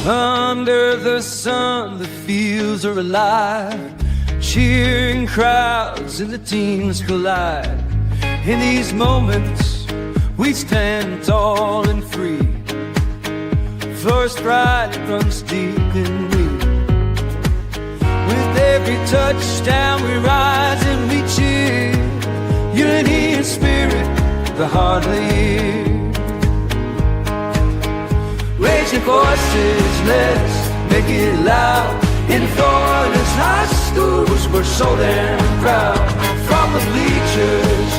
Under the sun, the fields are alive. Cheering crowds and the teams collide. In these moments, we stand tall and free. First pride runs deep in me. With every touchdown, we rise and we cheer. Unity and spirit, the heart lead. Raising voices, let's make it loud. In Florida's high schools, we're so damn proud. From the bleachers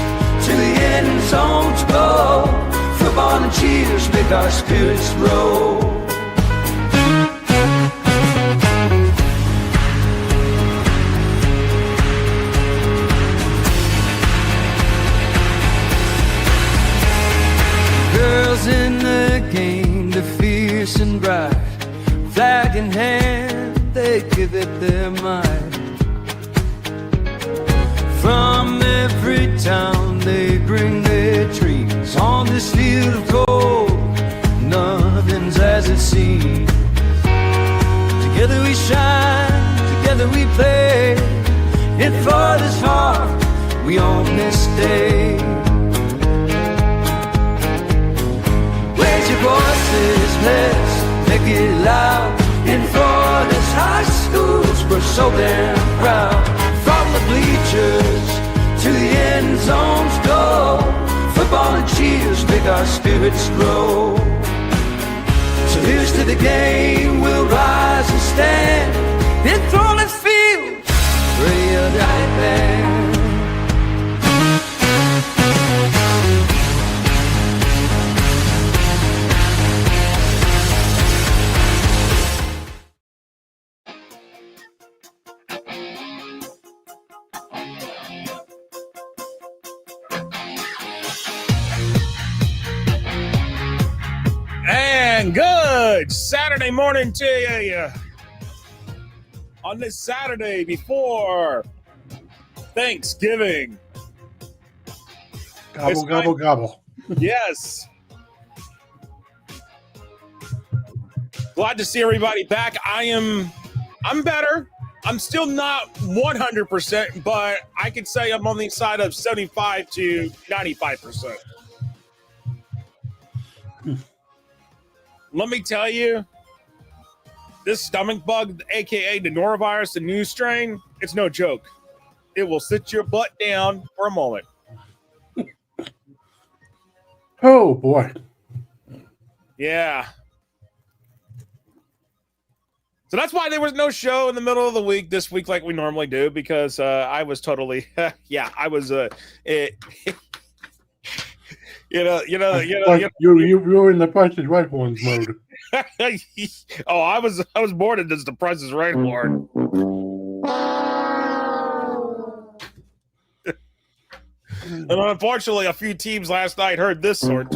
to the end zone to go, football and cheers make our spirits grow. Girls in the game, they're fierce and bright. Flag in hand, they give it their might. From every town they bring their dreams. On this field of gold, nothing's as it seems. Together we shine, together we play. In Florida's heart, we own this day. Raise your voices, let's make it loud. In Florida's high schools, we're so damn proud. From the bleachers to the end zones go, football and cheers make our spirits grow. So here's to the game, we'll rise and stand. In Florida's field, real giant band. And good Saturday morning to you. On this Saturday before Thanksgiving. Gobble, gobble, gobble. Yes. Glad to see everybody back. I'm better. I'm still not 100%, but I can say I'm on the side of 75 to 95%. Let me tell you, this stomach bug, a.k.a. the norovirus, the new strain, it's no joke. It will sit your butt down for a moment. Oh, boy. Yeah. So that's why there was no show in the middle of the week this week like we normally do, because I was totally, I was, You were in the Price is Right ones mode. Oh, I was born in this the Price is Right Lord. And unfortunately, a few teams last night heard this sort.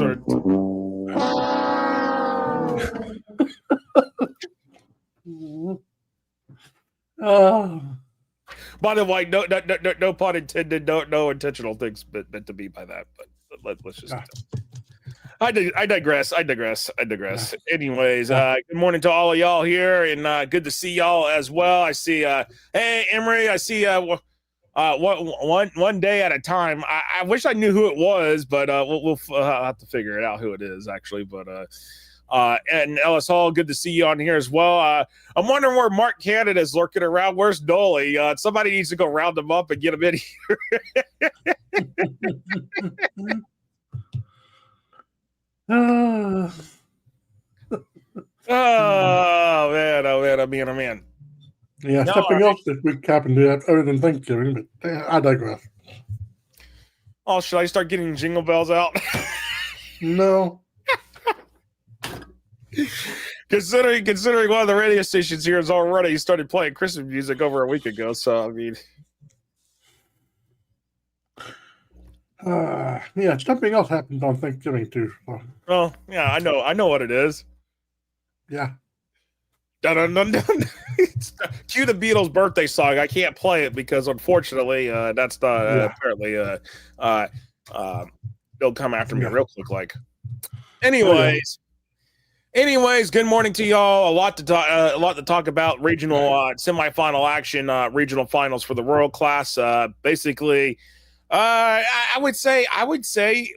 By the way, no pun intended, no intentional things meant to be by that, but let's just. I digress. Anyways, good morning to all of y'all here, and good to see y'all as well. I see, hey Emery, I see one day at a time. I wish I knew who it was, but we'll have to figure it out who it is actually. But and Ellis Hall, good to see you on here as well. I'm wondering where Mark Cannon is lurking around. Where's Dolly? Somebody needs to go round him up and get him in here. Oh man. Yeah, something else this week happened to other than Thanksgiving, but I digress. Oh, should I start getting jingle bells out? No. Considering one of the radio stations here has already started playing Christmas music over a week ago, so I mean, yeah, something else happened on Thanksgiving too. So. Well, yeah, I know what it is. Yeah. Dun dun dun dun. Cue the Beatles' birthday song. I can't play it because unfortunately, that's not apparently they'll come after me real quick. Like, anyways. Anyways, good morning to y'all. A lot to talk about. Regional semifinal action, regional finals for the world class. Basically, I would say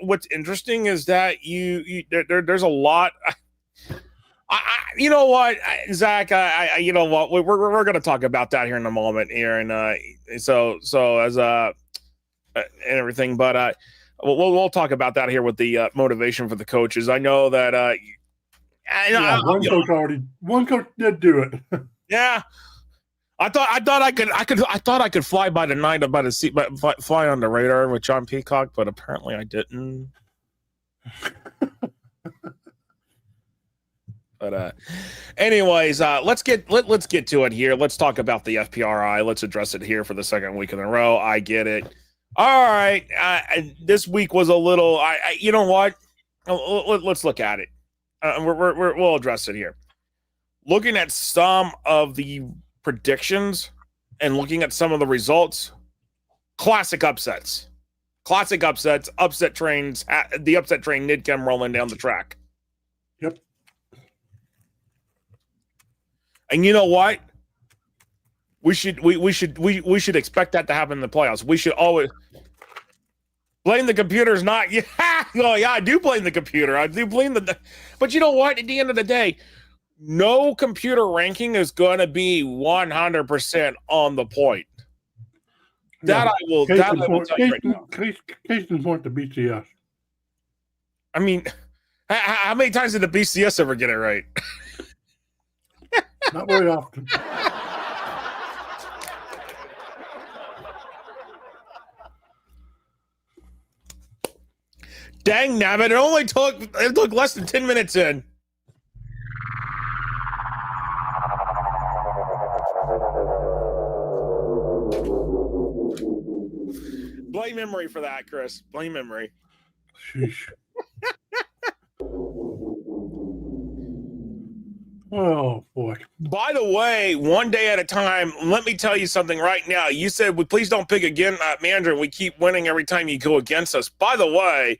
what's interesting is that there's a lot. You know what, Zach? You know what? We're going to talk about that here in a moment here, and so as and everything, but we'll talk about that here with the motivation for the coaches. I know that. One coach did do it. Yeah, I thought I could fly by the night about a seat, but fly on the radar with John Peacock, but apparently I didn't. But anyways, let's get to it here. Let's talk about the FPRI. Let's address it here for the second week in a row. I get it. All right, this week was a little. You know what? Let's look at it. We'll address it here. Looking at some of the predictions and looking at some of the results, classic upsets, upset trains. The upset train did come rolling down the track. Yep. And you know what? We should expect that to happen in the playoffs. We should always blame the computers. Not yeah. Oh yeah, I do blame the computer. I do blame but you know what? At the end of the day, no computer ranking is going to be 100% on the point. That I will tell you right now. Case in point, the BCS. I mean, how many times did the BCS ever get it right? Not very often. Dang nabbit, it took less than 10 minutes in. Blame memory for that, Chris. Blame memory. Sheesh. Oh, boy. By the way, one day at a time, let me tell you something right now. You said, please don't pick again, Mandarin. We keep winning every time you go against us. By the way,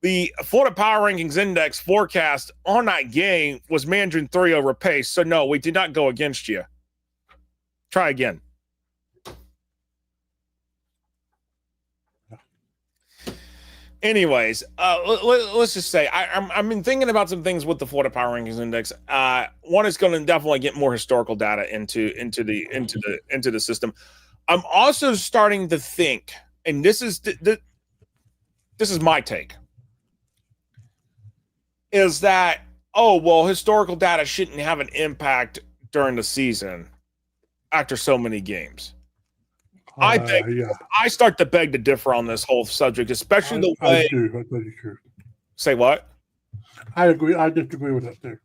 the Florida Power Rankings Index forecast on that game was Mandarin 3 over pace. So, no, we did not go against you. Try again. Anyways, let's just say I've been thinking about some things with the Florida Power Rankings Index. One is going to definitely get more historical data into the system. I'm also starting to think, and this is my take, is that historical data shouldn't have an impact during the season after so many games. I think I start to beg to differ on this whole subject, especially the way. I do. That's very true. Say what? I agree. I disagree with that too.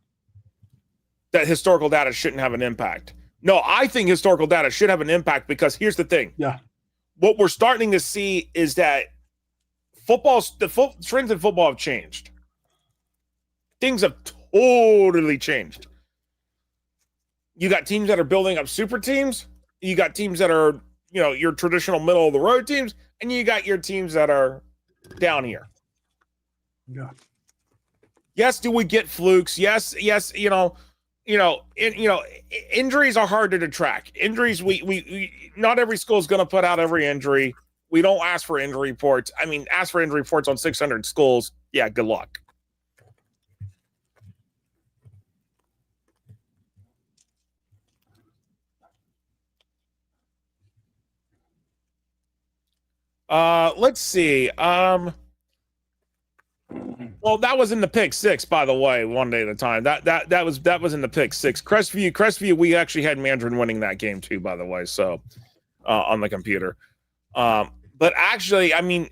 That historical data shouldn't have an impact. No, I think historical data should have an impact because here's the thing. Yeah. What we're starting to see is that trends in football have changed. Things have totally changed. You got teams that are building up super teams. You got teams that are, your traditional middle of the road teams, and you got your teams that are down here. Yeah. Yes, do we get flukes? Yes, injuries are harder to track. Injuries, we not every school is going to put out every injury. We don't ask for injury reports. I mean, ask for injury reports on 600 schools. Yeah, good luck. Let's see. Well, that was in the pick six, by the way, one day at a time. That was in the pick six. Crestview, we actually had Mandarin winning that game too, by the way. So, on the computer. But actually, I mean,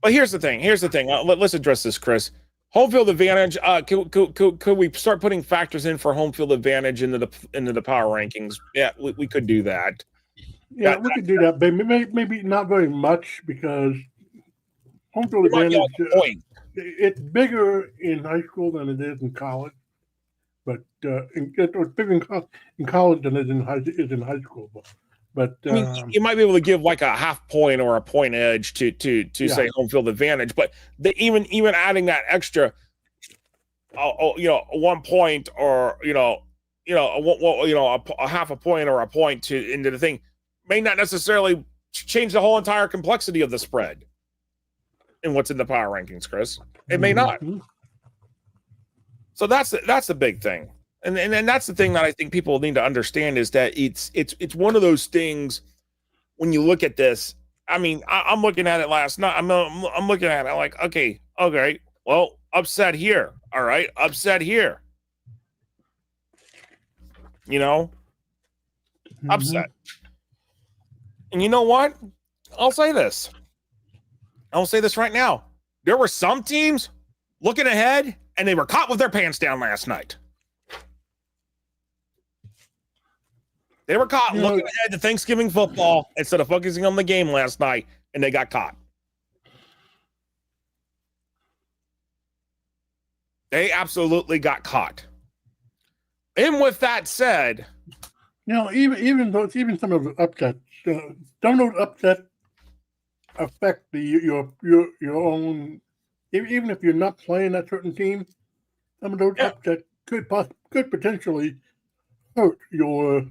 but here's the thing. Let's address this, Chris. Home field advantage. Could we start putting factors in for home field advantage into the power rankings? Yeah, we could do that. Yeah, we could do that, but maybe not very much because home field advantage it's bigger in high school than it is in college. But it's bigger in college than it is in high school. But But I mean, you might be able to give like a half point or a point edge to say home field advantage, but even adding that extra, 1 point or a half a point or a point into the thing may not necessarily change the whole entire complexity of the spread and what's in the power rankings, Chris. It may not. So that's the big thing. And that's the thing that I think people need to understand is that it's one of those things when you look at this. I mean, I'm looking at it last night. I'm looking at it like, okay, well, upset here. All right, upset here. Upset. And you know what? I'll say this right now. There were some teams looking ahead, and they were caught with their pants down last night. They were caught looking ahead to Thanksgiving football instead of focusing on the game last night, and they got caught. They absolutely got caught. And with that said, even some of the upsets, don't those upsets affect your own? Even if you're not playing that certain team, some of those upsets could potentially hurt your.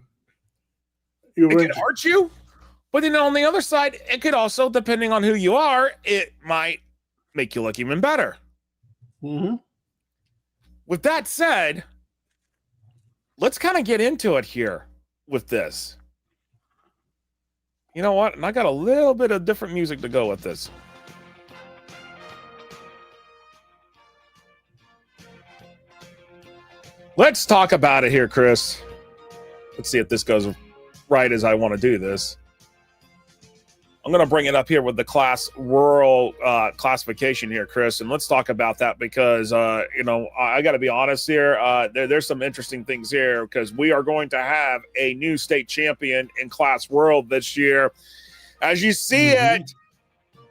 It could hurt you, but then on the other side, it could also, depending on who you are, it might make you look even better. Mm-hmm. With that said, let's kind of get into it here with this. You know what? And I got a little bit of different music to go with this. Let's talk about it here, Chris. Let's see if this goes right as I want to do this. I'm going to bring it up here with the class rural classification here, Chris, and let's talk about that because, I got to be honest here. There's some interesting things here because we are going to have a new state champion in class rural this year. As you see it,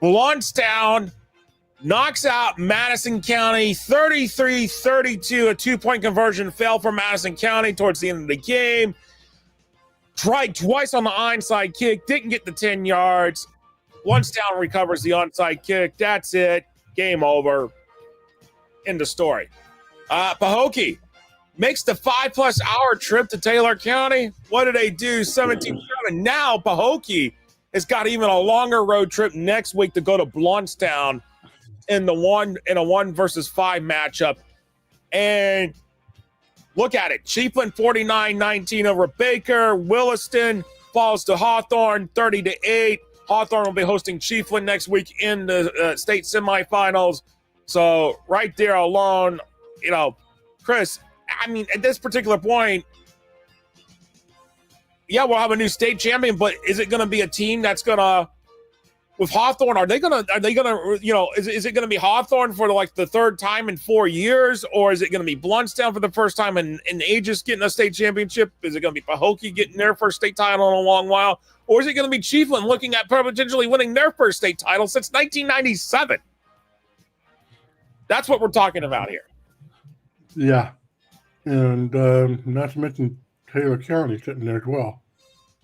Blountstown knocks out Madison County 33-32. A 2-point conversion fell for Madison County towards the end of the game. Tried twice on the onside kick, didn't get the 10 yards. Blountstown recovers the onside kick. That's it. Game over. End of story. Pahokee makes the 5+ hour trip to Taylor County. What did they do? 17-7. Now Pahokee has got even a longer road trip next week to go to Blountstown in a 1-5 matchup. And look at it. Chiefland 49-19 over Baker. Williston falls to Hawthorne 30-8. Hawthorne will be hosting Chiefland next week in the state semifinals. So right there alone, Chris, I mean, at this particular point, yeah, we'll have a new state champion, but is it going to be a team that's going to, with Hawthorne, is it going to be Hawthorne for like the third time in 4 years, or is it going to be Blountstown for the first time in ages getting a state championship? Is it going to be Pahokee getting their first state title in a long while, or is it going to be Chiefland looking at potentially winning their first state title since 1997? That's what we're talking about here. Yeah, and not to mention Taylor County sitting there as well.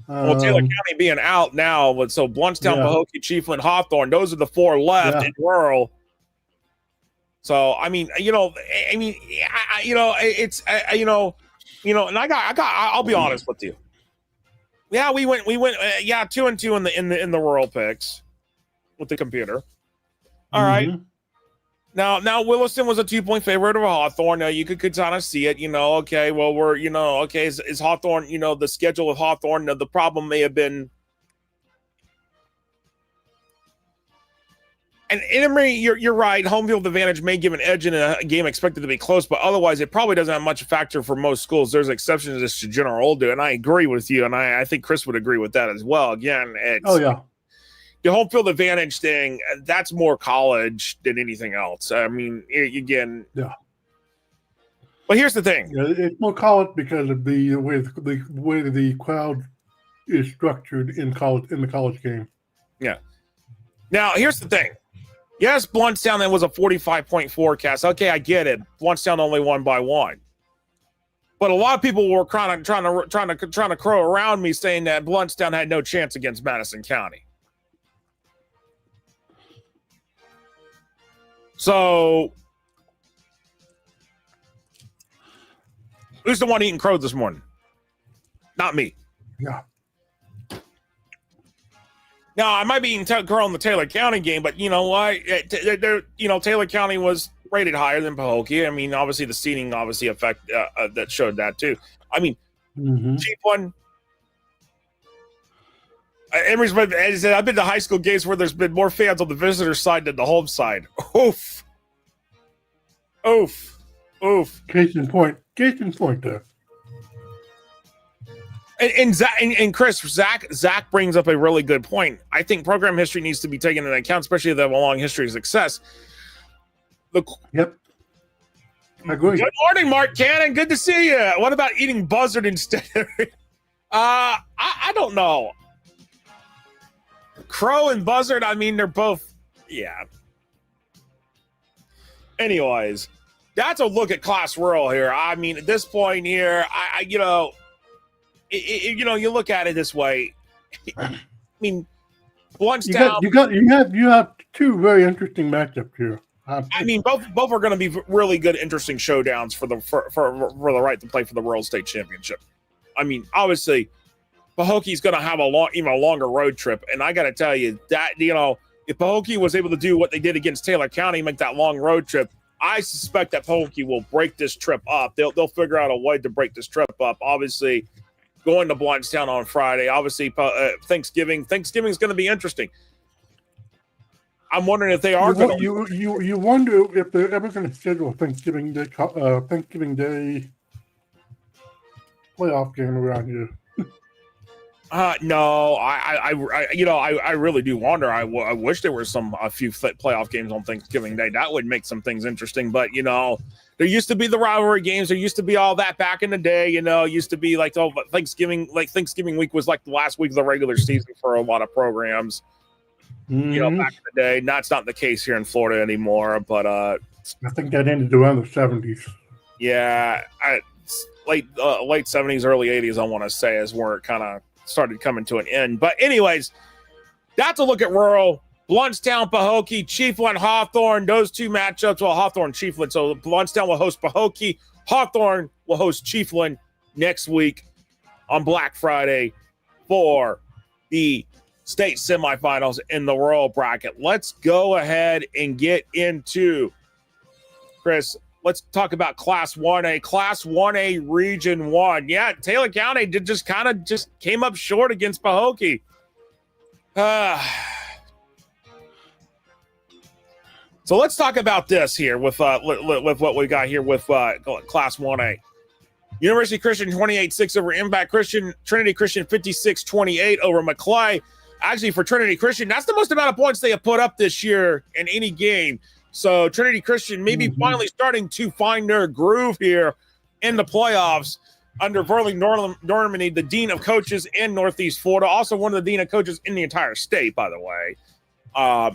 Well, Taylor County being out now, so Blountstown, Pahokee, Chiefland, Hawthorne, those are the four left in rural. So I mean, and I'll be honest with you. Yeah, we went 2-2 in the rural picks with the computer. All right. Now Williston was a 2-point favorite of Hawthorne. Now you could kind of see it, okay, well, we're, is Hawthorne, the schedule of Hawthorne, the problem may have been. And Emory, you're right. Home field advantage may give an edge in a game expected to be close, but otherwise it probably doesn't have much factor for most schools. There's exceptions as to General Old, and I agree with you, and I think Chris would agree with that as well. Again, it's the home field advantage thing, that's more college than anything else. I mean, again. Yeah. But here's the thing. Yeah, it's more college because of the way the crowd is structured in the college game. Yeah. Now, here's the thing. Yes, Blountstown, that was a 45-point forecast. Okay, I get it. Blountstown only won by 1. But a lot of people were trying to crow around me saying that Bluntstown had no chance against Madison County. So, who's the one eating crow this morning? Not me. Yeah. Now, I might be eating crow in the Taylor County game, but you know what? Taylor County was rated higher than Pahokee. I mean, obviously the seeding affect that showed that too. I mean, cheap one. Emory's been, as I said, I've been to high school games where there's been more fans on the visitor side than the home side. Oof. Case in point there. And Chris, Zach brings up a really good point. I think program history needs to be taken into account, especially if they have a long history of success. Yep. I agree. Good morning, Mark Cannon. Good to see you. What about eating buzzard instead? I don't know. Crow and buzzard, I mean, they're both, yeah. Anyways, that's a look at Class Rural here. I mean, at this point here, you look at it this way. I mean, Bluntstown. You have two very interesting matchups here. I mean, both are going to be really good, interesting showdowns for the right to play for the World State Championship. I mean, obviously, Pahokee's going to have even a longer road trip, and I got to tell you that if Pahokee was able to do what they did against Taylor County, make that long road trip, I suspect that Pahokee will break this trip up. They'll figure out a way to break this trip up. Obviously, going to Bluntstown on Friday. Obviously, Thanksgiving is going to be interesting. I'm wondering if they are going to. You wonder if they're ever going to schedule a Thanksgiving Day playoff game around here. No, I really do wonder. I wish there were a few playoff games on Thanksgiving Day. That would make some things interesting. But there used to be the rivalry games. There used to be all that back in the day. It used to be like Thanksgiving week was like the last week of the regular season for a lot of programs. Back in the day. That's not the case here in Florida anymore. But I think that ended around the 70s. Yeah, late 70s, early 80s. I want to say is where it kind of started coming to an end. But anyways, that's a look at rural. Bluntstown, Pahokee, Chiefland, Hawthorne. Those two matchups. Well, Hawthorne, Chiefland. So Bluntstown will host Pahokee. Hawthorne will host Chiefland next week on Black Friday for the state semifinals in the rural bracket. Let's go ahead and get into, Chris, let's talk about Class 1A. Class 1A Region 1. Yeah, Taylor County just came up short against Pahokee. So let's talk about this here with what we got here with Class 1A. University Christian 28-6 over Impact Christian. Trinity Christian 56-28 over McClay. Actually, for Trinity Christian, that's the most amount of points they have put up this year in any game. So Trinity Christian maybe finally starting to find their groove here in the playoffs under Verling Normandy, the Dean of Coaches in Northeast Florida, also one of the Dean of Coaches in the entire state, by the way. I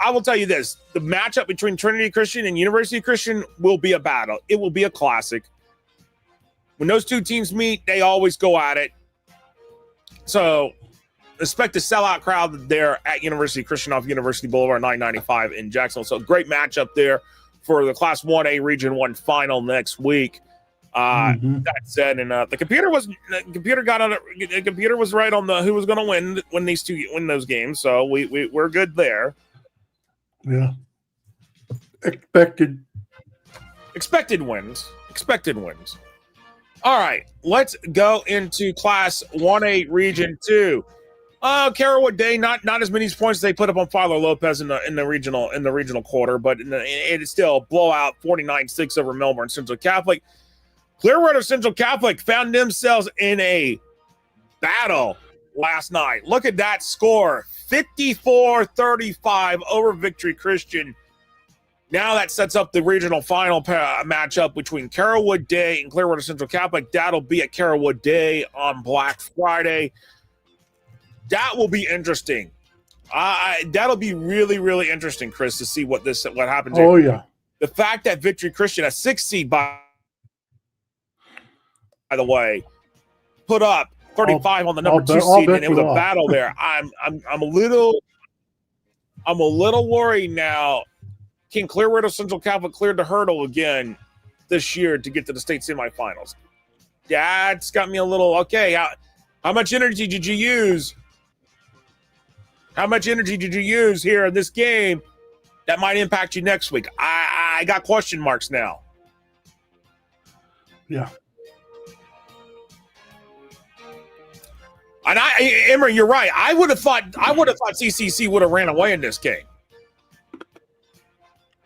will tell you this. The matchup between Trinity Christian and University Christian will be a battle. It will be a classic. When those two teams meet, they always go at it. So expect a sellout crowd there at University Christian off University Boulevard 995 in Jacksonville. So great matchup there for the Class 1A Region 1 final next week. That said, and the computer was right on who was going to win those games. So we're good there. Yeah. Expected wins. All right, let's go into Class 1A Region 2. Carrollwood Day, not as many points as they put up on Philo Lopez in the regional quarter, but it's still a blowout, 49-6 over Melbourne Central Catholic. Clearwater Central Catholic found themselves in a battle last night. Look at that score, 54-35 over Victory Christian. Now that sets up the regional final matchup between Carrollwood Day and Clearwater Central Catholic. That'll be at Carrollwood Day on Black Friday. That will be interesting. That'll be really, really interesting, Chris, to see what happens. Oh, yeah. The fact that Victory Christian, a 6 seed by by the way, put up 35 on the number 2 seed, and it was a battle there. I'm a little worried now. Can Clearwater Central Catholic clear the hurdle again this year to get to the state semifinals? That's got me a little, okay, how much energy did you use? How much energy did you use here in this game that might impact you next week? I got question marks now. Yeah. And Emery, you're right. I would have thought CCC would have ran away in this game.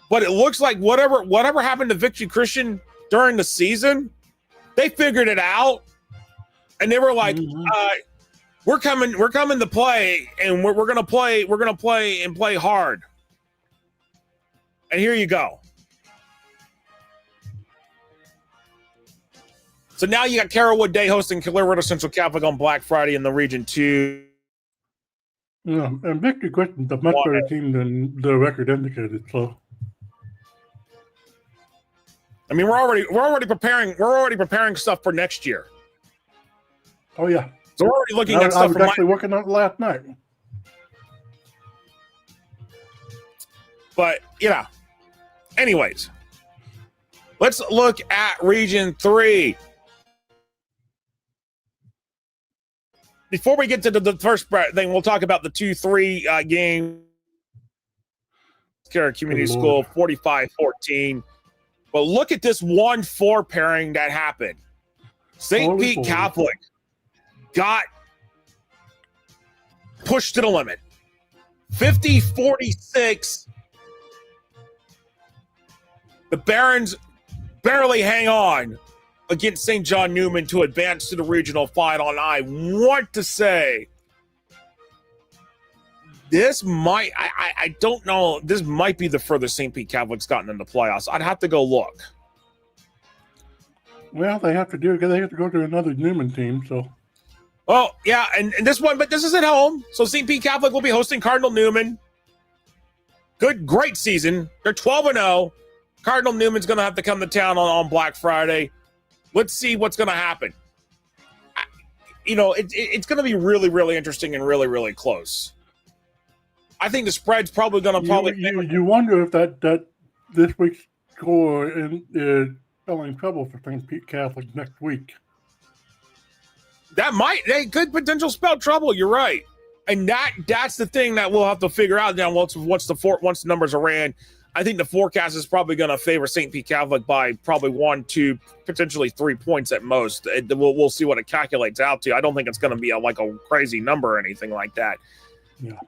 But it looks like whatever happened to Victory Christian during the season, they figured it out, and they were like, "We're coming to play, and we're gonna play hard." And here you go. So now you got Carrollwood Day hosting Clearwater Central Catholic on Black Friday in the Region 2. Yeah, and Victory Christian's a much better team than the record indicated. So, I mean, we're already preparing stuff for next year. Oh yeah. So we're already looking at stuff. I was actually working on it last night. But yeah. Anyways, let's look at Region 3. Before we get to the first thing, we'll talk about the 2-3 game. Cara Community School, 45-14. But look at this 1-4 pairing that happened. St. Pete Catholic got pushed to the limit. 50-46. The Barons barely hang on against St. John Newman to advance to the regional final. And I want to say this might, I don't know, this might be the furthest St. Pete Catholic's gotten in the playoffs. I'd have to go look. Well, they have to go to another Newman team, so. Well, yeah, and this one, but this is at home. So St. Pete Catholic will be hosting Cardinal Newman. Great season. They're 12-0. Cardinal Newman's going to have to come to town on Black Friday. Let's see what's going to happen. It's going to be really, really interesting and really, really close. I think the spread's probably going to You wonder if that this week's score is spelling trouble for St. Pete Catholic next week. They could potential spell trouble. You're right, and that's the thing that we'll have to figure out now once the numbers are ran. I think the forecast is probably going to favor St. Pete Catholic by probably 1, 2, potentially 3 points at most. We'll see what it calculates out to. I don't think it's going to be a crazy number or anything like that. Yeah.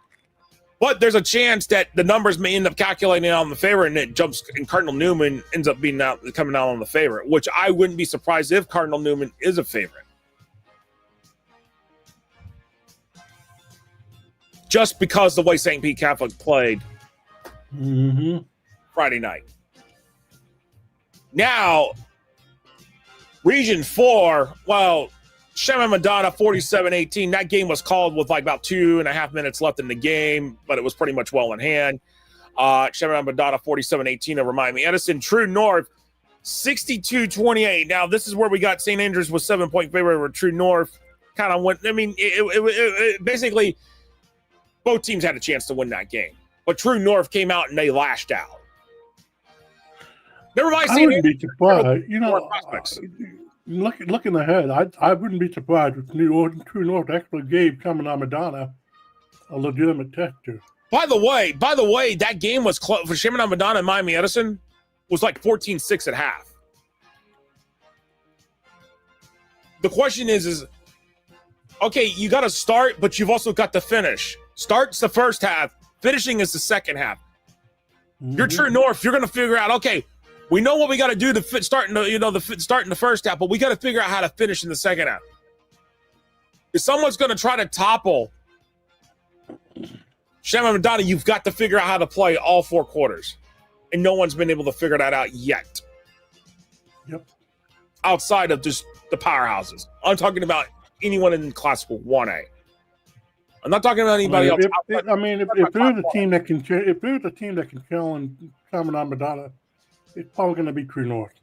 But there's a chance that the numbers may end up calculating on the favorite, and it jumps, and Cardinal Newman ends up coming out on the favorite, which I wouldn't be surprised if Cardinal Newman is a favorite. Just because the way St. Pete Catholic played Friday night. Now, Region 4, Shema Madonna 47-18. That game was called with about 2.5 minutes left in the game, but it was pretty much well in hand. Shema Madonna 47-18 over Miami Edison. True North 62-28. Now, this is where we got St. Andrews with 7-point favorite over True North. Kind of went, it basically, both teams had a chance to win that game. But True North came out and they lashed out. Never mind. I wouldn't be surprised. Looking ahead, I wouldn't be surprised if True North actually gave Shema Madonna a legitimate test too. By the way, that game was close for Shema Madonna and Miami Edison was 14-6 at half. The question is okay, you got to start, but you've also got to finish. Start's the first half, finishing is the second half. You're True North, you're going to figure out, okay, we know what we got to do to start in the first half, but we got to figure out how to finish in the second half. If someone's going to try to topple Shema Madonna, you've got to figure out how to play all 4 quarters. And no one's been able to figure that out yet. Yep. Outside of just the powerhouses. I'm talking about anyone in Classical 1A. I'm not talking about anybody else. If there's a team that can challenge Shema Madonna, it's probably going to be True North.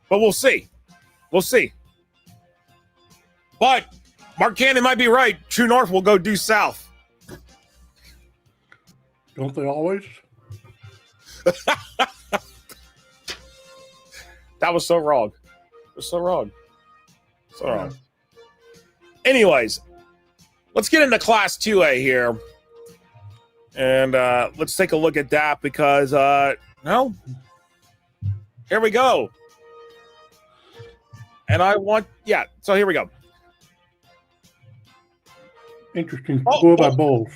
But we'll see. We'll see. But Mark Cannon might be right. True North will go due south. Don't they always? That was so wrong. It was so wrong. So wrong. Anyways, let's get into Class 2A here. And let's take a look at that because, no. Here we go. And so here we go. Interesting score by Bowles.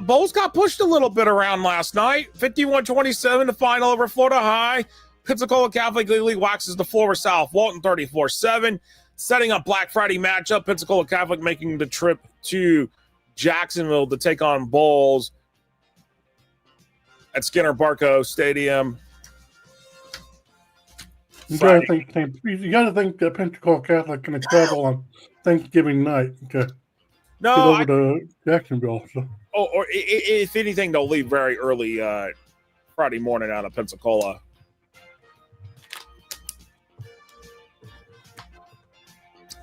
Bowles got pushed a little bit around last night. 51-27 to final over Florida High. Pensacola Catholic League waxes the floor with South Walton 34-7. Setting up Black Friday matchup. Pensacola Catholic making the trip to Jacksonville to take on Bowles at Skinner Barco Stadium. You got to think that Pensacola Catholic can travel on Thanksgiving night to get over to Jacksonville. So. Or if anything, they'll leave very early Friday morning out of Pensacola.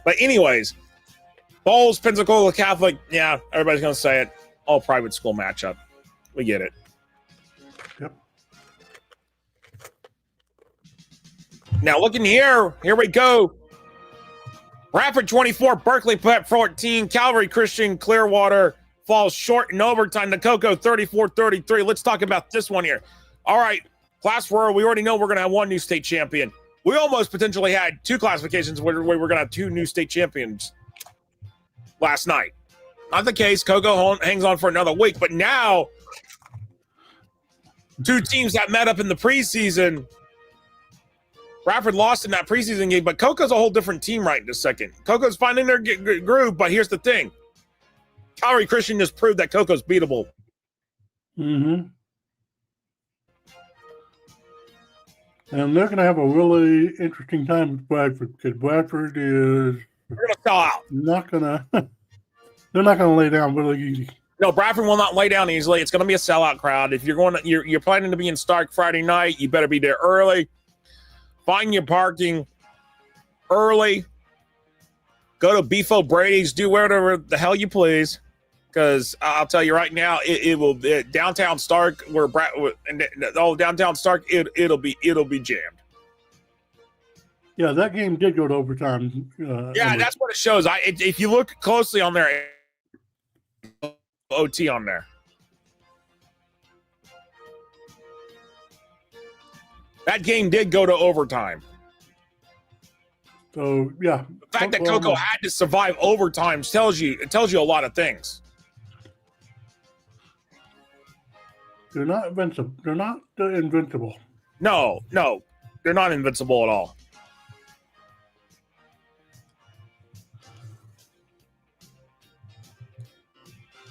But anyways, Bowles, Pensacola Catholic, yeah, everybody's going to say it. All private school matchup. We get it. Yep. Now looking here we go. Bradford 24, Berkeley Prep 14, Calvary Christian Clearwater falls short in overtime. Nacoco 34-33. Let's talk about this one here. All right, Class 4, we already know we're going to have one new state champion. We almost potentially had two classifications where we're going to have two new state champions last night. Not the case. Coco hangs on for another week. But now, two teams that met up in the preseason. Bradford lost in that preseason game, but Coco's a whole different team right in a second. Coco's finding their groove, but here's the thing. Calvary Christian just proved that Coco's beatable. Mm-hmm. And they're going to have a really interesting time with Bradford because Bradford is They're going to sell out. They're not going to lay down really easy. No, Bradford will not lay down easily. It's going to be a sellout crowd. If you're planning to be in Stark Friday night, you better be there early. Find your parking early. Go to Beef O'Brady's. Do whatever the hell you please. Because I'll tell you right now, it will downtown Stark downtown Stark it'll be jammed. Yeah, that game did go to overtime. That's what it shows. If you look closely on there, OT on there. That game did go to overtime. So yeah, the fact that Coco had to survive overtime tells you a lot of things. They're not invincible. They're not invincible. No, they're not invincible at all.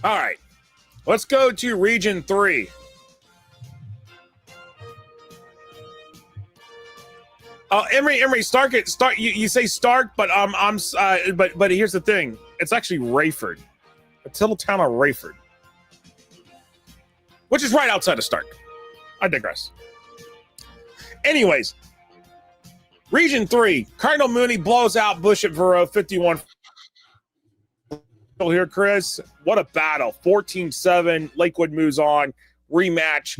All right, let's go to Region 3. Emory, Stark. You say Stark, but but here's the thing. It's actually Rayford, a little town of Rayford, which is right outside of Stark. I digress. Anyways, Region 3, Cardinal Mooney blows out Bush at Vero 51. Here, Chris, what a battle. 14-7. Lakewood moves on. Rematch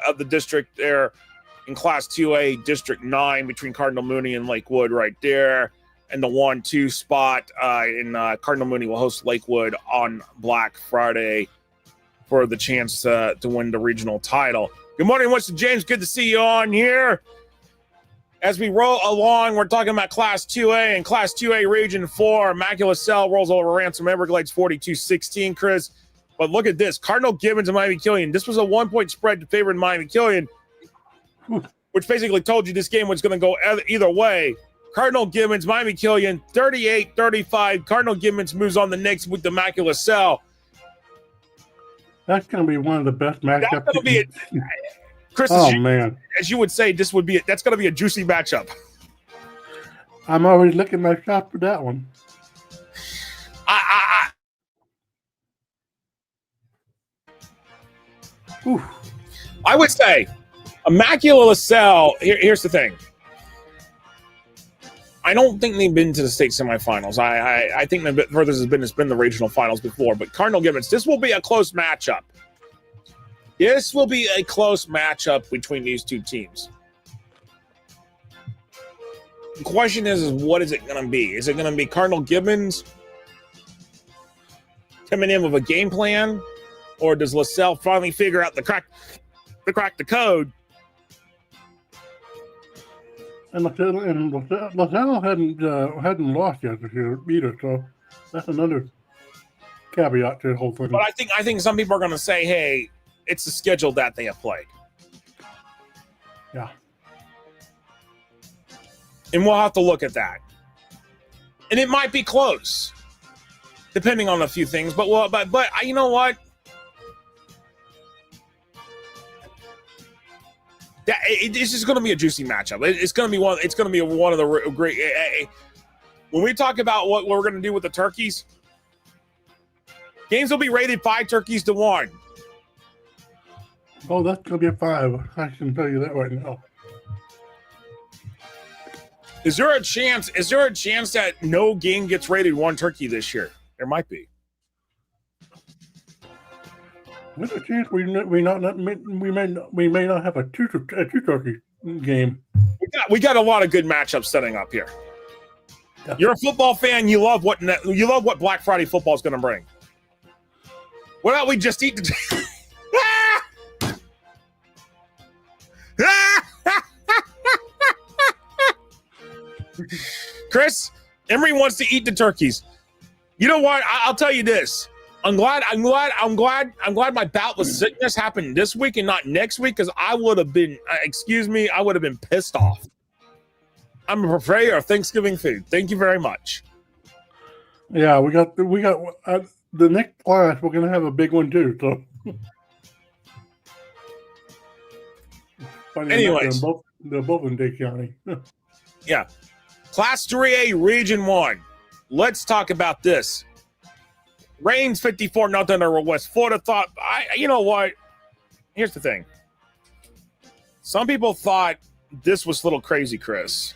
of the district there in Class 2A, District 9 between Cardinal Mooney and Lakewood right there. And the 1-2 spot in Cardinal Mooney will host Lakewood on Black Friday for the chance to win the regional title. Good morning, Winston James. Good to see you on here. As we roll along, we're talking about Class 2A and Class 2A Region 4. Immaculate Cell rolls over Ransom Everglades 42-16, Chris. But look at this. Cardinal Gibbons and Miami Killian. This was a 1-point spread to favor Miami Killian, which basically told you this game was going to go either way. Cardinal Gibbons, Miami Killian, 38-35. Cardinal Gibbons moves on the next with the Immaculate Cell. That's going to be one of the best matchups. That's going to be it. Chris, man. As you would say, that's going to be a juicy matchup. I'm already looking my shot for that one. I would say Immaculate LaSalle, here's the thing. I don't think they've been to the state semifinals. I think the bit furthest has been the regional finals before. But Cardinal Gibbons, this will be a close matchup. This will be a close matchup between these two teams. The question is what is it going to be? Is it going to be Cardinal Gibbons coming in with a game plan, or does LaSalle finally figure out the crack the code? And LaSalle hadn't lost yet this year either, so that's another caveat to the whole thing. But I think some people are going to say, hey, it's the schedule that they have played. Yeah. And we'll have to look at that. And it might be close, depending on a few things. But you know what? It's just going to be a juicy matchup. It's going to be one. It's going to be one of the great. When we talk about what we're going to do with the turkeys, games will be rated 5 turkeys to 1. Oh, that's going to be a 5. I can tell you that right now. Is there a chance that no game gets rated 1 turkey this year? There might be. There's a chance we may not have a two turkey game. We got a lot of good matchups setting up here. Yeah. You're a football fan. You love what Black Friday football is going to bring. Why don't we just eat the? Chris, Emery wants to eat the turkeys. You know what? I'll tell you this. I'm glad my bout with sickness happened this week and not next week, because I would have been, I would have been pissed off. I'm a purveyor of Thanksgiving food. Thank you very much. Yeah, we got the next class. We're gonna have a big one too. So, anyways, they're both in Dade County. Yeah, Class 3A Region 1. Let's talk about this. Reigns 54-0 over West Florida. You know what? Here's the thing. Some people thought this was a little crazy, Chris.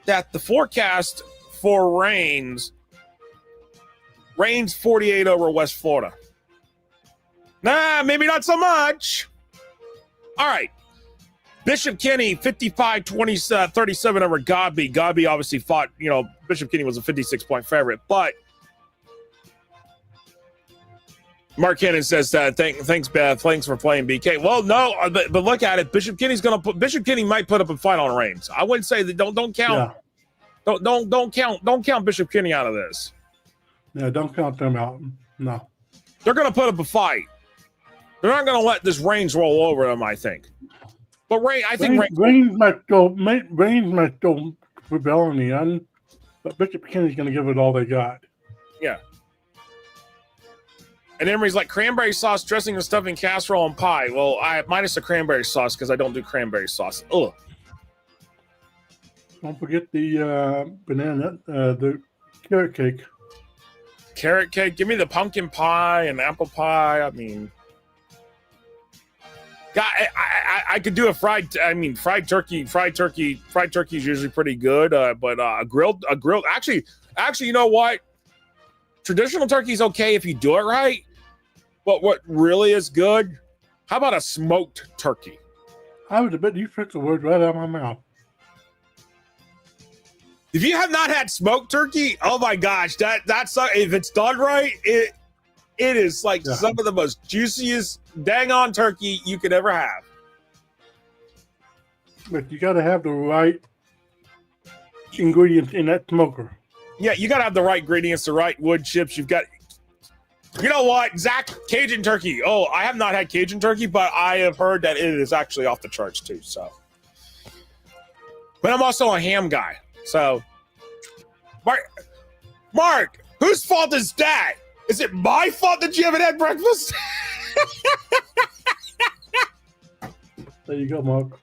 That the forecast for Reigns 48 over West Florida. Nah, maybe not so much. All right. Bishop Kenny, 55-37 over Godby. Godby obviously fought, Bishop Kenny was a 56-point favorite, but Mark Cannon says that thanks, Beth. Thanks for playing BK. Well, no, but look at it. Bishop Kenny might put up a fight on Reigns. I wouldn't say that. Don't count. Yeah. Don't count Bishop Kenny out of this. Yeah, don't count them out. No, they're going to put up a fight. They're not going to let this Reigns roll over them, I think. But Reigns might go rebel on the end, but Bishop Kenny's going to give it all they got. Yeah. And Emery's like, cranberry sauce, dressing and stuffing, casserole, and pie. Well, I minus the cranberry sauce because I don't do cranberry sauce. Ugh. Don't forget the banana, the carrot cake. Carrot cake? Give me the pumpkin pie and apple pie. I mean, God, I could do fried turkey. Fried turkey is usually pretty good, but a grilled. Actually, you know what? Traditional turkey is okay if you do it right. But what really is good? How about a smoked turkey? I was a bit. You took the word right out of my mouth. If you have not had smoked turkey, oh my gosh, that's if it's done right, it is like some of the most juiciest dang on turkey you could ever have. But you got to have the right ingredients in that smoker. Yeah, you got to have the right ingredients, the right wood chips. You've got, you know what, Zach, Cajun turkey. Oh, I have not had Cajun turkey, but I have heard that it is actually off the charts too. So, but I'm also a ham guy. So, Mark, whose fault is that? Is it my fault that you haven't had breakfast? There you go, Mark.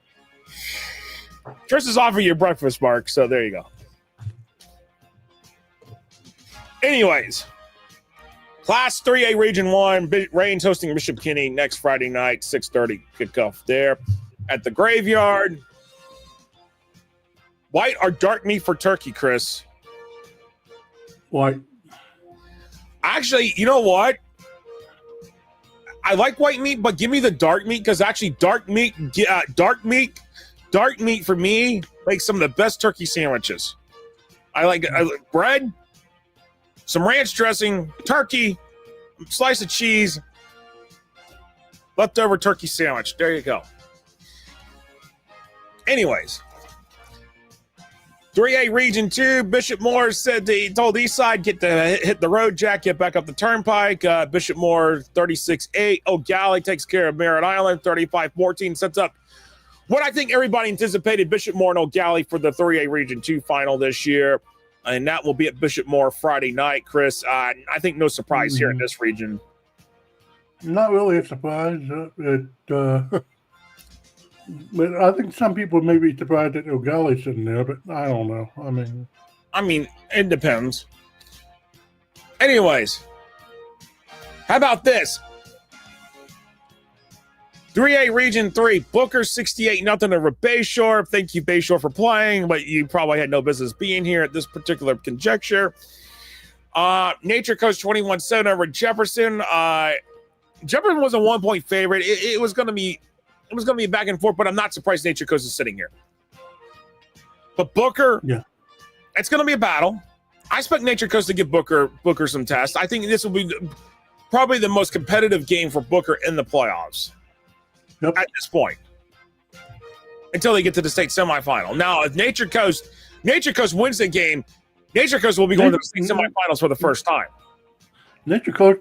Chris is offering you breakfast, Mark. So there you go. Anyways, Class 3A Region 1, Reigns hosting Bishop Kenny next Friday night, 6:30 kickoff there at the Graveyard. White or dark meat for turkey, Chris? White. Actually, you know what? I like white meat, but give me the dark meat because actually dark meat for me makes some of the best turkey sandwiches. I like bread, some ranch dressing, turkey, slice of cheese, leftover turkey sandwich. There you go. Anyways, 3A Region 2, Bishop Moore said he told Eastside hit the road, Jack, get back up the turnpike. Bishop Moore 36-8. O'Galley takes care of Merritt Island 35-14. Sets up what I think everybody anticipated, Bishop Moore and O'Galley for the 3A Region 2 final this year. And that will be at Bishop Moore Friday night, Chris. I think no surprise here in this region. Not really a surprise. But I think some people may be surprised that O'Galley's sitting there, but I don't know. I mean, it depends. Anyways, how about this? 3A Region 3, Booker 68-0 over Bayshore. Thank you, Bayshore, for playing, but you probably had no business being here at this particular conjecture. Nature Coast 21-7 over Jefferson. Jefferson was a 1-point favorite. It was going to be back and forth, but I'm not surprised Nature Coast is sitting here. But Booker, yeah, it's going to be a battle. I expect Nature Coast to give Booker some tests. I think this will be probably the most competitive game for Booker in the playoffs at this point, until they get to the state semifinal. Now, if Nature Coast wins the game, Nature Coast will be going to the state semifinals for the first time. Nature Coast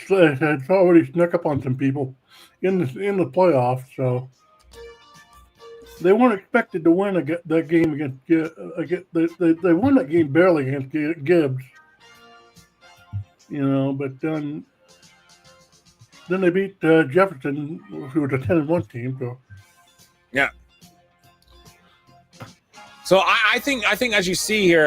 has already snuck up on some people in the playoffs, so they weren't expected to win that game against. They won that game barely against Gibbs, but then they beat Jefferson, who was a 10-1 team. So yeah. So I think as you see here,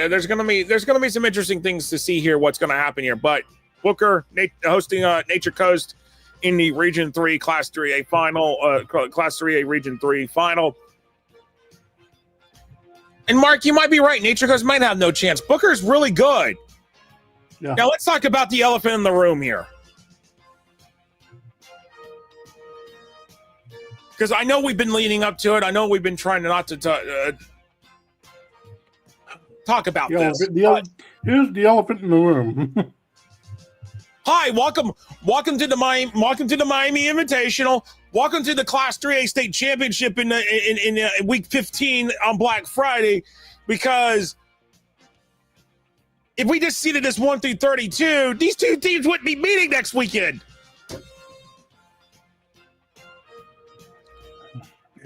there's gonna be some interesting things to see here. What's gonna happen here? But Booker hosting Nature Coast in the Region 3 Class 3A final, Class 3A Region 3 final. And Mark, you might be right. Nature Coast might have no chance. Booker's really good. Yeah. Now let's talk about the elephant in the room here. Because I know we've been leading up to it. I know we've been trying not to talk about this. Here's the elephant in the room. Hi, welcome to the Miami Invitational. Welcome to the Class 3A State Championship in Week 15 on Black Friday. Because if we just seeded this 1 through 32, these two teams wouldn't be meeting next weekend.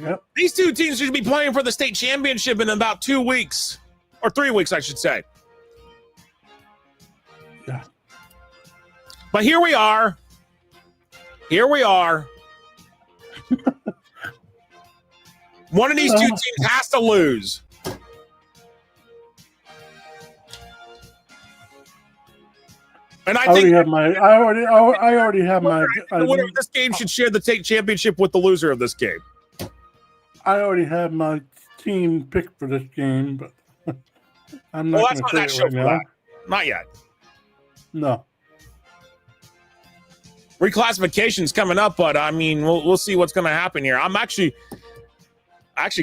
Yep. These two teams should be playing for the state championship in about 2 weeks, or 3 weeks, I should say. Yeah. But here we are. One of these two teams has to lose. And I think I already have my. The winner of this game should share the state championship with the loser of this game. I already have my team picked for this game, but I'm not going to say it right now. Not yet. No. Reclassification's coming up, but I mean, we'll see what's going to happen here. I'm actually,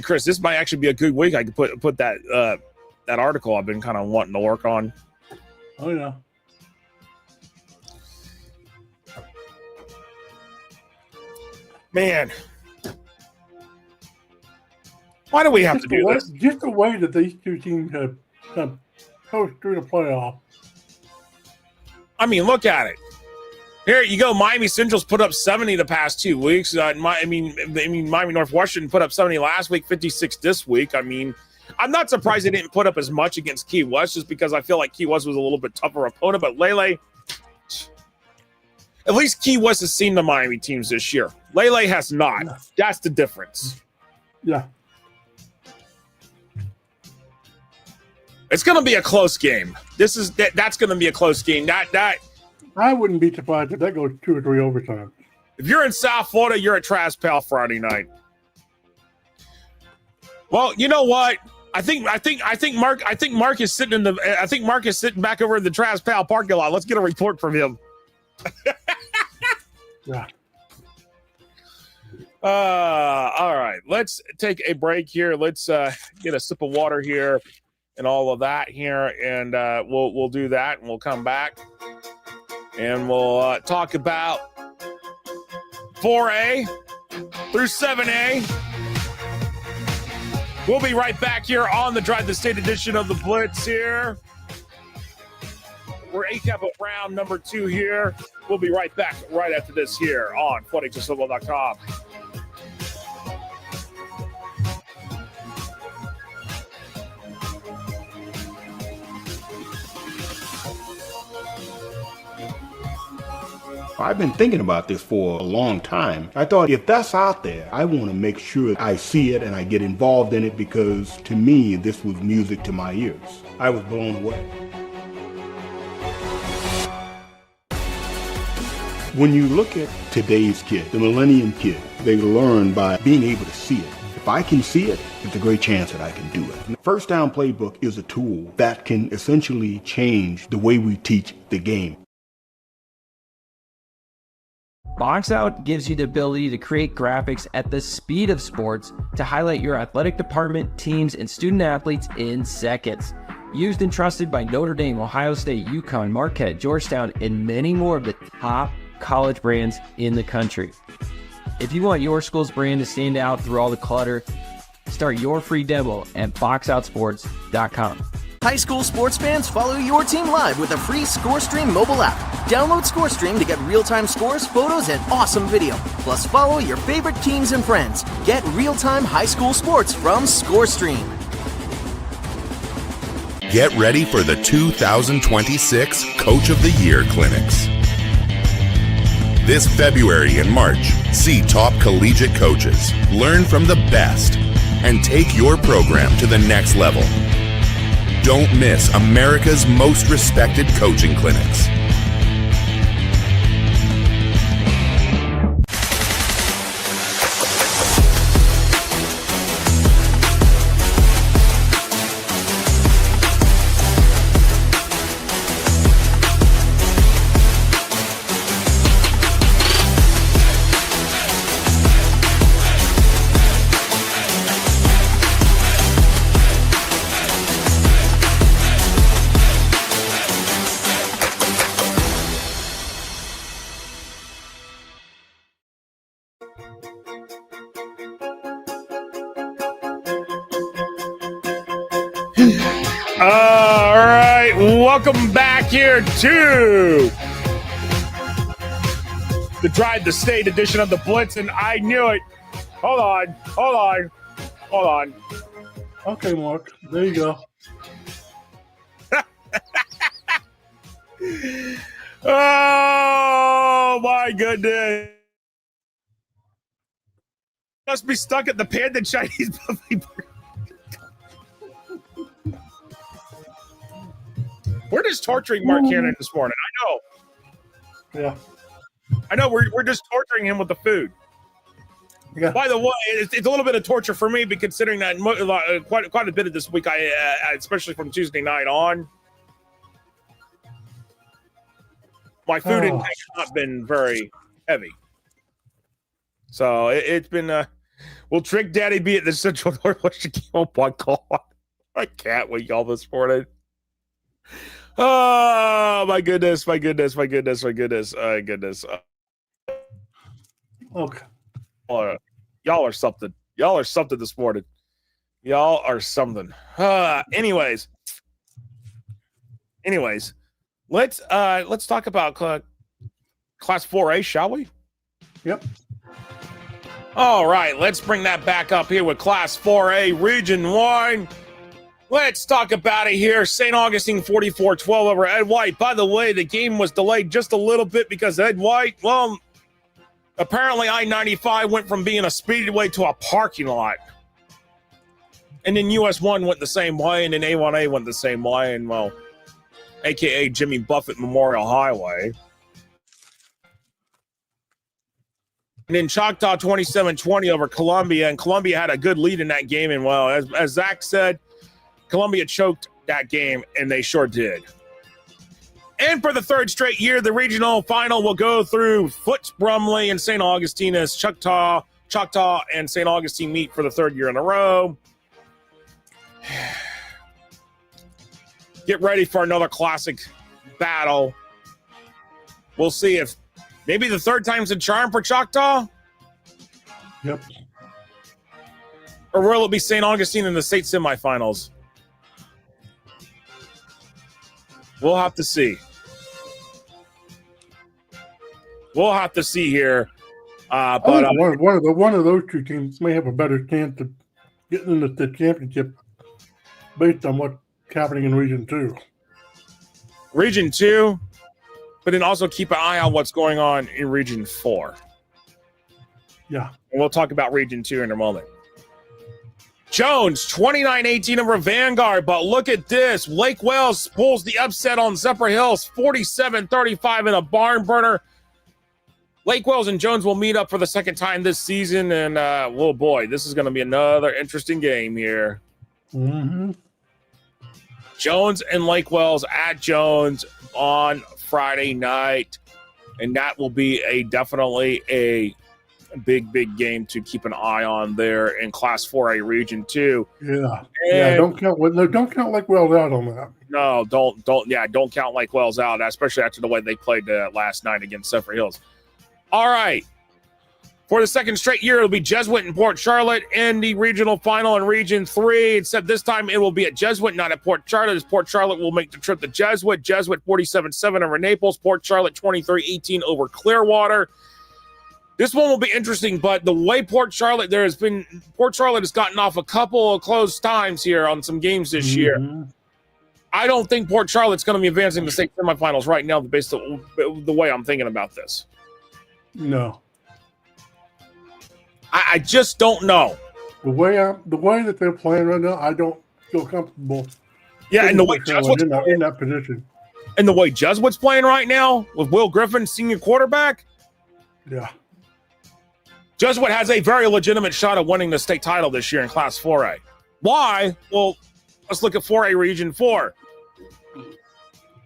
Chris, this might actually be a good week. I could put that article I've been kind of wanting to work on. Oh yeah. Man. Why do we have to do this? Just the way that these two teams have coached through the playoff. I mean, look at it. Here you go. Miami Central's put up 70 the past 2 weeks. Miami Northwestern put up 70 last week, 56 this week. I mean, I'm not surprised they didn't put up as much against Key West, just because I feel like Key West was a little bit tougher opponent. But Lele, at least Key West has seen the Miami teams this year. Lele has not. Yeah. That's the difference. Yeah. It's going to be a close game. That's going to be a close game. That I wouldn't be surprised if that goes 2 or 3 overtimes. If you're in South Florida, you're at Trash Pal Friday night. Well, you know what? I think Mark is sitting back over in the Trash Pal parking lot. Let's get a report from him. Yeah. All right. Let's take a break here. Let's get a sip of water here and all of that here, and we'll do that, and we'll come back and we'll talk about 4A through 7A. We'll be right back here on the Drive the State edition of the Blitz here. We're ACAP of round number 2 here. We'll be right back right after this here on FHSAA.com. I've been thinking about this for a long time. I thought, if that's out there, I want to make sure I see it and I get involved in it, because to me, this was music to my ears. I was blown away. When you look at today's kid, the millennium kid, they learn by being able to see it. If I can see it, there's a great chance that I can do it. The First Down Playbook is a tool that can essentially change the way we teach the game. Box Out gives you the ability to create graphics at the speed of sports to highlight your athletic department, teams, and student athletes in seconds. Used and trusted by Notre Dame, Ohio State, UConn, Marquette, Georgetown, and many more of the top college brands in the country. If you want your school's brand to stand out through all the clutter, start your free demo at boxoutsports.com. High school sports fans, follow your team live with a free ScoreStream mobile app. Download ScoreStream to get real-time scores, photos, and awesome video. Plus, follow your favorite teams and friends. Get real-time high school sports from ScoreStream. Get ready for the 2026 Coach of the Year Clinics. This February and March, see top collegiate coaches, learn from the best, and take your program to the next level. Don't miss America's most respected coaching clinics. All right, welcome back here to the Drive the State edition of the Blitz, and I knew it. Hold on. Okay, Mark. There you go. Oh my goodness! Must be stuck at the Panda Chinese buffet. We're just torturing Mark Cannon this morning. Yeah. I know. We're just torturing him with the food. Yeah. By the way, it's a little bit of torture for me, considering that quite a bit of this week, especially from Tuesday night on, my food intake has not been very heavy. So it's been. Will Trick Daddy be at the Central Northwestern game? Oh my God, I can't wait all this morning. Oh my goodness. Okay. Y'all are something. Y'all are something this morning. Y'all are something. Anyways, let's talk about Class 4A, shall we? Yep. All right, let's bring that back up here with Class 4A, Region 1. Let's talk about it here. St. Augustine 44-12 over Ed White. By the way, the game was delayed just a little bit because Ed White, well, apparently I-95 went from being a speedway to a parking lot. And then US 1 went the same way, and then A1A went the same way, and, well, a.k.a. Jimmy Buffett Memorial Highway. And then Choctaw 27-20 over Columbia, and Columbia had a good lead in that game. And well, as Zach said, Columbia choked that game, and they sure did. And for the third straight year, the regional final will go through Foots, Brumley, and St. Augustine as Choctaw and St. Augustine meet for the third year in a row. Get ready for another classic battle. We'll see if maybe the third time's a charm for Choctaw. Yep. Or will it be St. Augustine in the state semifinals? We'll have to see. We'll have to see here. But one of those two teams may have a better chance of getting into the championship based on what's happening in Region 2. Region 2, but then also keep an eye on what's going on in Region 4. Yeah. And we'll talk about Region 2 in a moment. Jones, 29-18 over Vanguard, but look at this. Lake Wales pulls the upset on Zephyr Hills, 47-35 in a barn burner. Lake Wales and Jones will meet up for the second time this season, and, oh boy, this is going to be another interesting game here. Mm-hmm. Jones and Lake Wales at Jones on Friday night, and that will be definitely a big game to keep an eye on there in Class 4A Region 2. Yeah, don't count Lake Wales out on that. No, don't count Lake Wales out, especially after the way they played last night against Zephyr Hills. All right. For the second straight year, it'll be Jesuit and Port Charlotte in the regional final in Region 3, except this time it will be at Jesuit, not at Port Charlotte, as Port Charlotte will make the trip to Jesuit. Jesuit 47-7 over Naples, Port Charlotte 23-18 over Clearwater. This one will be interesting, but the way Port Charlotte has gotten off a couple of close times here on some games this year. I don't think Port Charlotte's going to be advancing to state semifinals right now based on the way I'm thinking about this. No. I just don't know. The way that they're playing right now, I don't feel comfortable. Yeah, and the way Jesuit's in that position. And the way Jesuit's playing right now with Will Griffin, senior quarterback. Yeah. Jesuit has a very legitimate shot at winning the state title this year in Class 4A. Why? Well, let's look at 4A Region 4.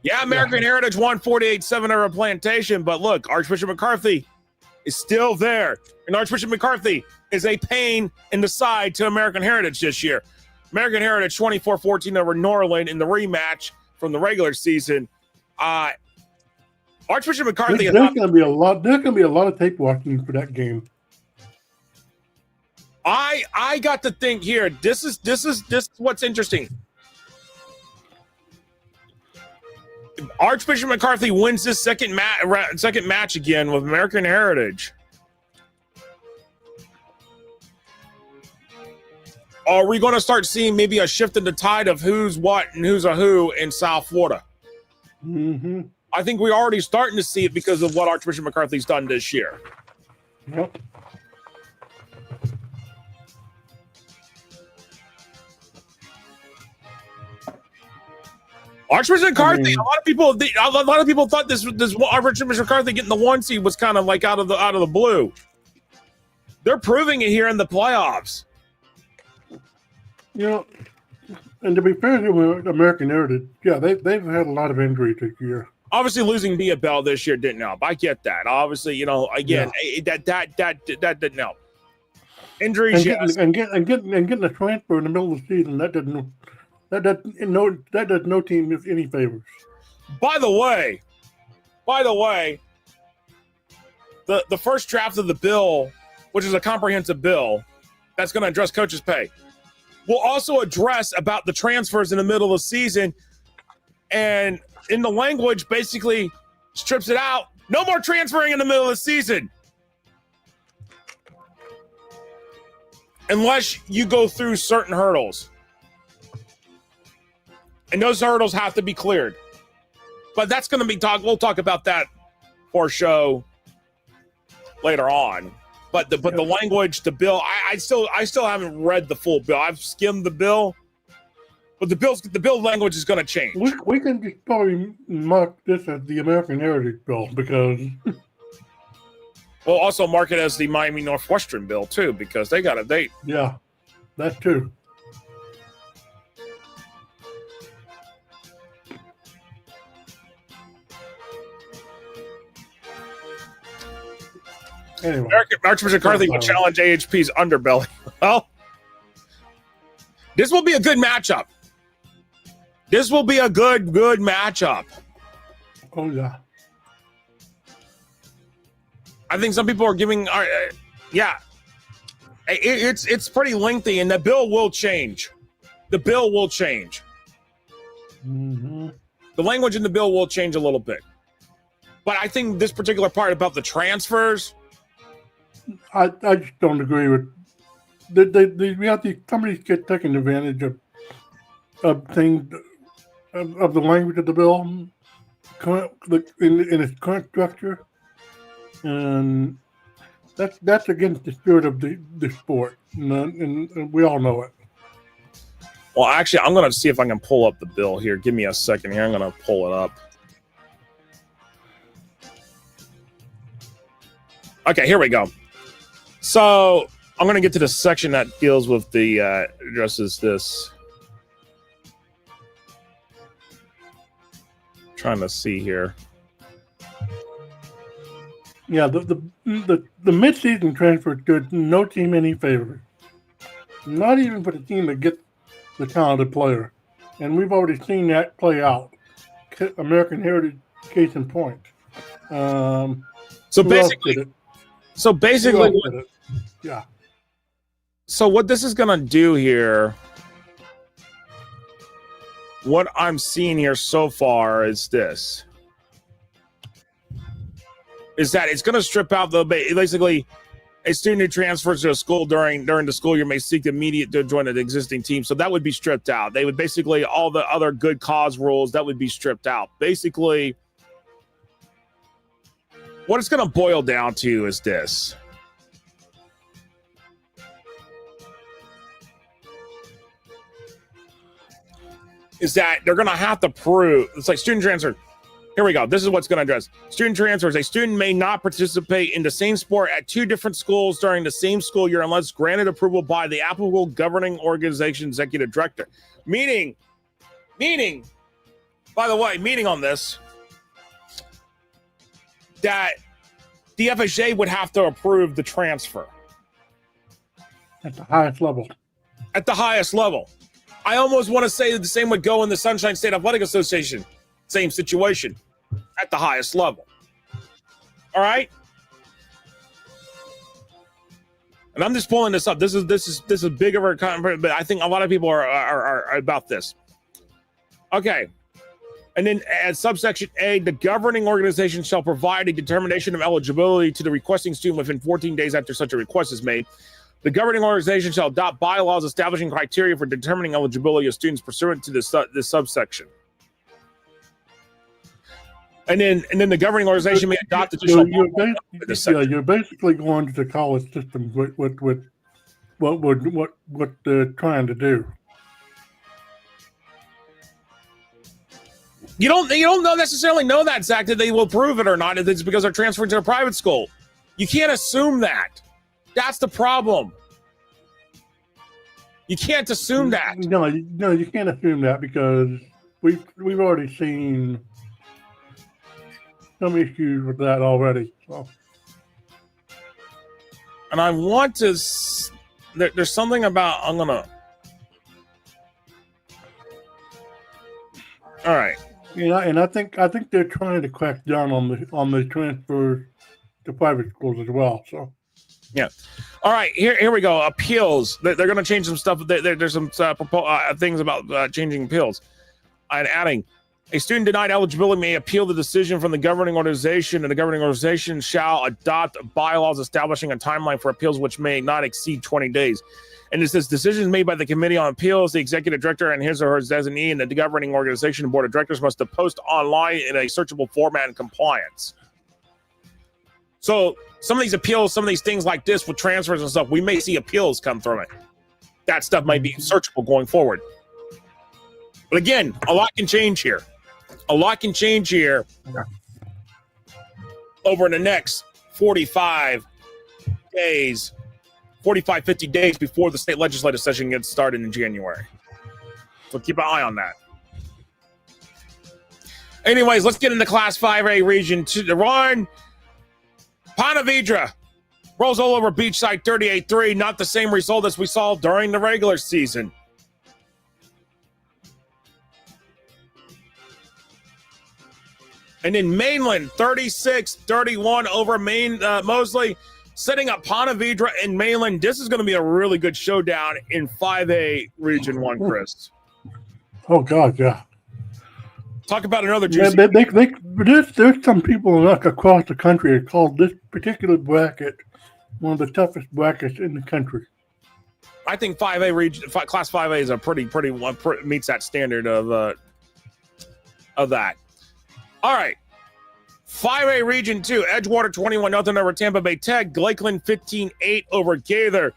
Yeah, American Heritage won 48-7 over Plantation, but look, Archbishop McCarthy is still there. And Archbishop McCarthy is a pain in the side to American Heritage this year. American Heritage 24-14 over Norland in the rematch from the regular season. Archbishop McCarthy There's going to be a lot of tape watching for that game. I got to think here. This is what's interesting. Archbishop McCarthy wins this second match again with American Heritage. Are we going to start seeing maybe a shift in the tide of who's what and who's a who in South Florida? Mm-hmm. I think we're already starting to see it because of what Archbishop McCarthy's done this year. Yep. Archbishop McCarthy. A lot of people thought this Archbishop McCarthy getting the 1 seed was kind of like out of the blue. They're proving it here in the playoffs. You know, and to be fair to American Heritage, yeah, they've had a lot of injuries this year. Obviously, losing Dia Bell this year didn't help. I get that. Obviously, you know, again, that didn't help. Injuries, and getting a transfer in the middle of the season that does no team any favors. By the way, the first draft of the bill, which is a comprehensive bill that's going to address coaches' pay, will also address about the transfers in the middle of the season, and in the language basically strips it out. No more transferring in the middle of the season. Unless you go through certain hurdles. And those hurdles have to be cleared. But that's going to be we'll talk about that for show later on. But the language, the bill, I still haven't read the full bill. I've skimmed the bill. But the bill language is going to change. We can just probably mark this as the American Heritage Bill because We'll also mark it as the Miami Northwestern bill too, because they got a date. Yeah, that too. Anyway, Archbishop McCarthy will challenge AHP's underbelly. Well, this will be a good matchup. This will be a good matchup. oh yeah. I think some people are giving, it's pretty lengthy, and the bill will change. The bill will change. Mm-hmm. The language in the bill will change a little bit. But I think this particular part about the transfers, I just don't agree with. We have these companies get taking advantage of things of the language of the bill in its current structure, and that's against the spirit of the sport, and we all know it. well, actually, I'm going to see if I can pull up the bill here. Give me a second here. I'm going to pull it up. Okay, here we go. So I'm going to get to the section that deals with the addresses this. Trying to see here. Yeah, the mid-season transfer did no team any favor. Not even for the team that gets the talented player, and we've already seen that play out. American Heritage, case in point. So basically, yeah. So what this is going to do here, what I'm seeing here so far is this. Is that it's going to strip out basically a student who transfers to a school during the school year may seek immediate to join an existing team. So that would be stripped out. They would basically, all the other good cause rules, that would be stripped out. Basically, what it's going to boil down to is this. Is that they're going to have to prove, it's like student transfer. Here we go. This is what's going to address. Student transfers. A student may not participate in the same sport at two different schools during the same school year unless granted approval by the applicable governing organization executive director. Meaning, by the way, meaning on this, that the FHA would have to approve the transfer. At the highest level. At the highest level. I almost want to say that the same would go in the Sunshine State Athletic Association. Same situation. At the highest level. All right? And I'm just pulling this up. This is big of a conference, but I think a lot of people are about this. Okay. And then at subsection A, the governing organization shall provide a determination of eligibility to the requesting student within 14 days after such a request is made. The governing organization shall adopt bylaws establishing criteria for determining eligibility of students pursuant to this subsection. And then the governing organization may adopt additional. You're basically going to the college system with what they're trying to do. You don't necessarily know that, Zach, that they will approve it or not. It's because they're transferring to a private school. You can't assume that. That's the problem. You can't assume that. No, you can't assume that because we've already seen some issues with that already. So. And I want to. There's something about I'm gonna. All right. Yeah, and I think they're trying to crack down on the transfer to private schools as well. So. Yeah. All right. Here we go. Appeals. They're going to change some stuff. There's some things about changing appeals and adding. A student denied eligibility may appeal the decision from the governing organization, and the governing organization shall adopt bylaws establishing a timeline for appeals which may not exceed 20 days. And it says decisions made by the Committee on Appeals, the executive director, and his or her designee, and the governing organization and board of directors must post online in a searchable format in compliance. So some of these appeals, some of these things like this with transfers and stuff, we may see appeals come from it. That stuff might be searchable going forward. But again, a lot can change here. A lot can change here over the next 45 days, 45, 50 days before the state legislative session gets started in January. So keep an eye on that. Anyways, let's get into Class 5A Region 2. The run. Ponte Vedra rolls all over Beachside 38-3. Not the same result as we saw during the regular season. And in Mainland, 36-31 over Mosley, setting up Ponte Vedra in Mainland. This is going to be a really good showdown in 5A Region 1, Chris. Oh, God, yeah. Talk about another juicy. There's some people across the country that call this particular bracket one of the toughest brackets in the country. I think 5A region, Class 5A is a pretty meets that standard of that. All right, 5A Region 2, Edgewater 21-0 over Tampa Bay Tech, Lakeland 15-8 over Gaither.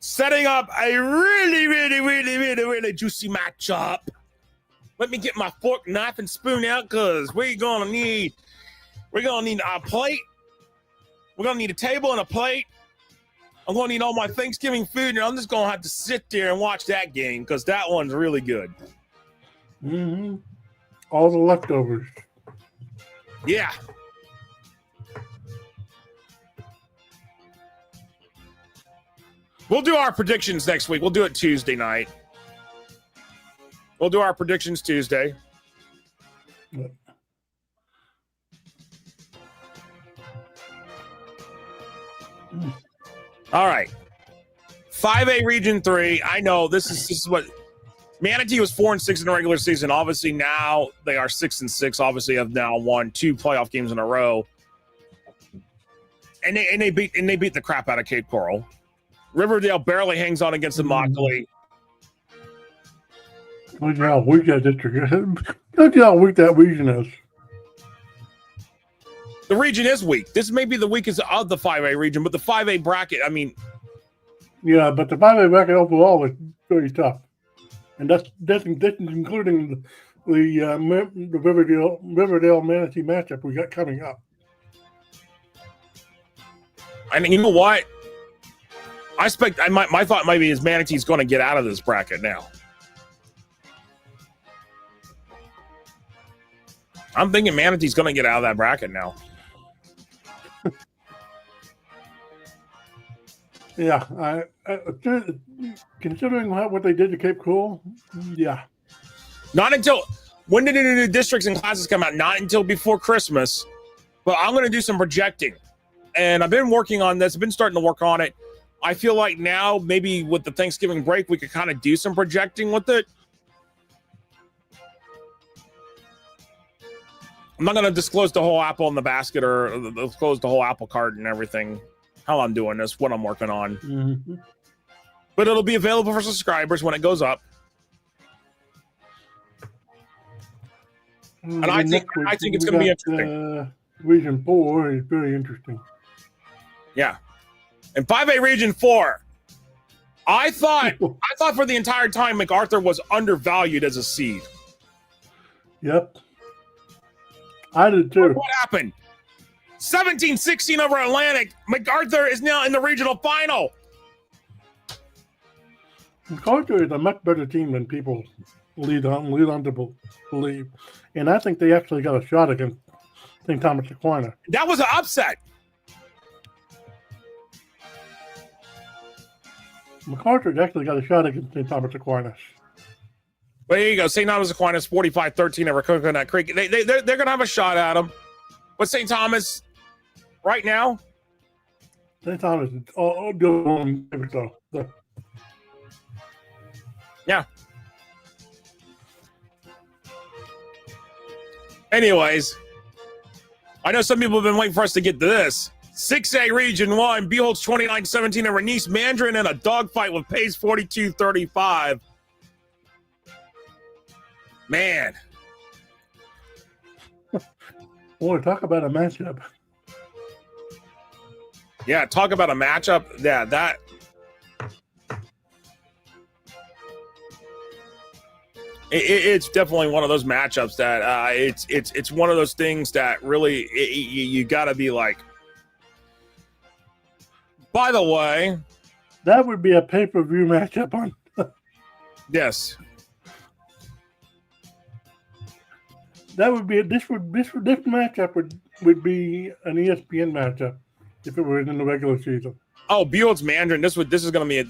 Setting up a really juicy matchup. Let me get my fork, knife, and spoon out, because we're gonna need a plate. We're gonna need a table and a plate. I'm gonna need all my Thanksgiving food, and I'm just gonna have to sit there and watch that game because that one's really good. Mm-hmm. All the leftovers. Yeah. We'll do our predictions next week. We'll do it Tuesday night. We'll do our predictions Tuesday. All right. 5A Region 3. I know this is what Manatee was 4-6 in the regular season. Obviously now they are 6-6. Obviously have now won 2 playoff games in a row. And they beat the crap out of Cape Coral. Riverdale barely hangs on against the Immokalee. Look at how weak that district is. Look at how weak that region is. The region is weak. This may be the weakest of the 5A region, but the 5A bracket, I mean. Yeah, but the 5A bracket overall is very tough. And that's including the Riverdale Manatee matchup we got coming up. I mean, you know what? My thought might be is Manatee's going to get out of this bracket now. I'm thinking Manatee's going to get out of that bracket now. Yeah, considering what they did to Cape Coral, yeah. Not until when did the new districts and classes come out? Not until before Christmas. But I'm going to do some projecting, and I've been working on this. I've been starting to work on it. I feel like now maybe with the Thanksgiving break we could kind of do some projecting with it. I'm not going to disclose the whole apple in the basket or disclose the whole apple cart and everything. How I'm doing this, what I'm working on. Mm-hmm. But it'll be available for subscribers when it goes up. And I think it's going to be interesting. Region 4 is very interesting. Yeah. And 5A Region 4, I thought for the entire time MacArthur was undervalued as a seed. Yep. I did too. What happened? 17-16 over Atlantic. MacArthur is now in the regional final. MacArthur is a much better team than people lead on to believe. And I think they actually got a shot against St. Thomas Aquinas. That was an upset. MacArthur's actually got a shot against St. Thomas Aquinas. Well, there you go. St. Thomas Aquinas 45-13 over Coconut Creek. They're going to have a shot at them. But St. Thomas, right now? St. Thomas is all doing so. Yeah. Anyways, I know some people have been waiting for us to get to this. 6A Region 1, Beholds 29-17 over Nice Mandarin in a dogfight with Pace 42-35. Man. Boy, talk about a matchup. Yeah, talk about a matchup. Yeah, that. It's definitely one of those matchups that it's one of those things that really you got to be like, By the way, that would be a pay-per-view matchup on. yes. That would be this matchup would be an ESPN matchup if it were in the regular season. Oh, Buell's Mandarin. This is gonna be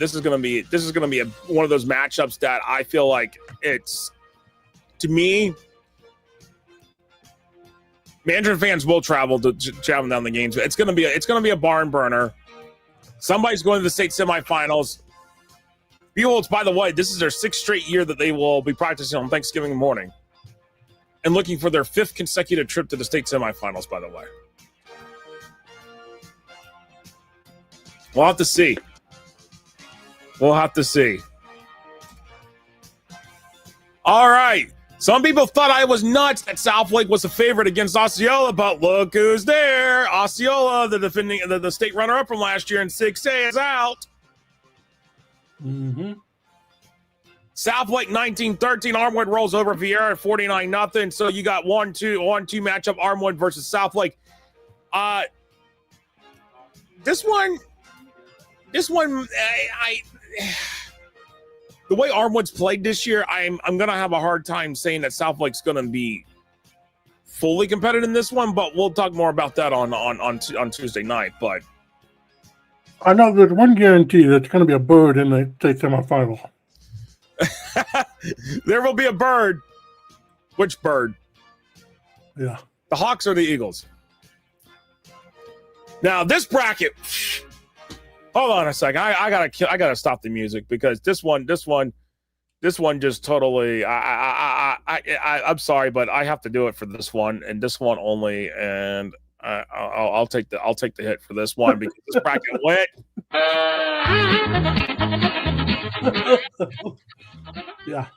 one of those matchups that I feel like it's, to me, Mandarin fans will travel down the games. It's gonna be a barn burner. Somebody's going to the state semifinals. Buell's, by the way, this is their 6th straight year that they will be practicing on Thanksgiving morning and looking for their 5th consecutive trip to the state semifinals, by the way. We'll have to see. All right. Some people thought I was nuts that Southlake was a favorite against Osceola, but look who's there. Osceola, the state runner-up from last year in 6A, is out. Mm-hmm. Southlake 19-13. Armwood rolls over Vieira at 49-0. So you got 1-2 matchup, Armwood versus Southlake. This one, the way Armwood's played this year, I'm gonna have a hard time saying that Southlake's gonna be fully competitive in this one. But we'll talk more about that on Tuesday night. But I know there's one guarantee that's going to be a bird in the state semifinal. There will be a bird. Which bird? Yeah. The Hawks or the Eagles? Now this bracket. Hold on a second. I gotta stop the music because this one just totally. I'm sorry, but I have to do it for this one and this one only, and I'll take the hit for this one because this bracket went. Yeah.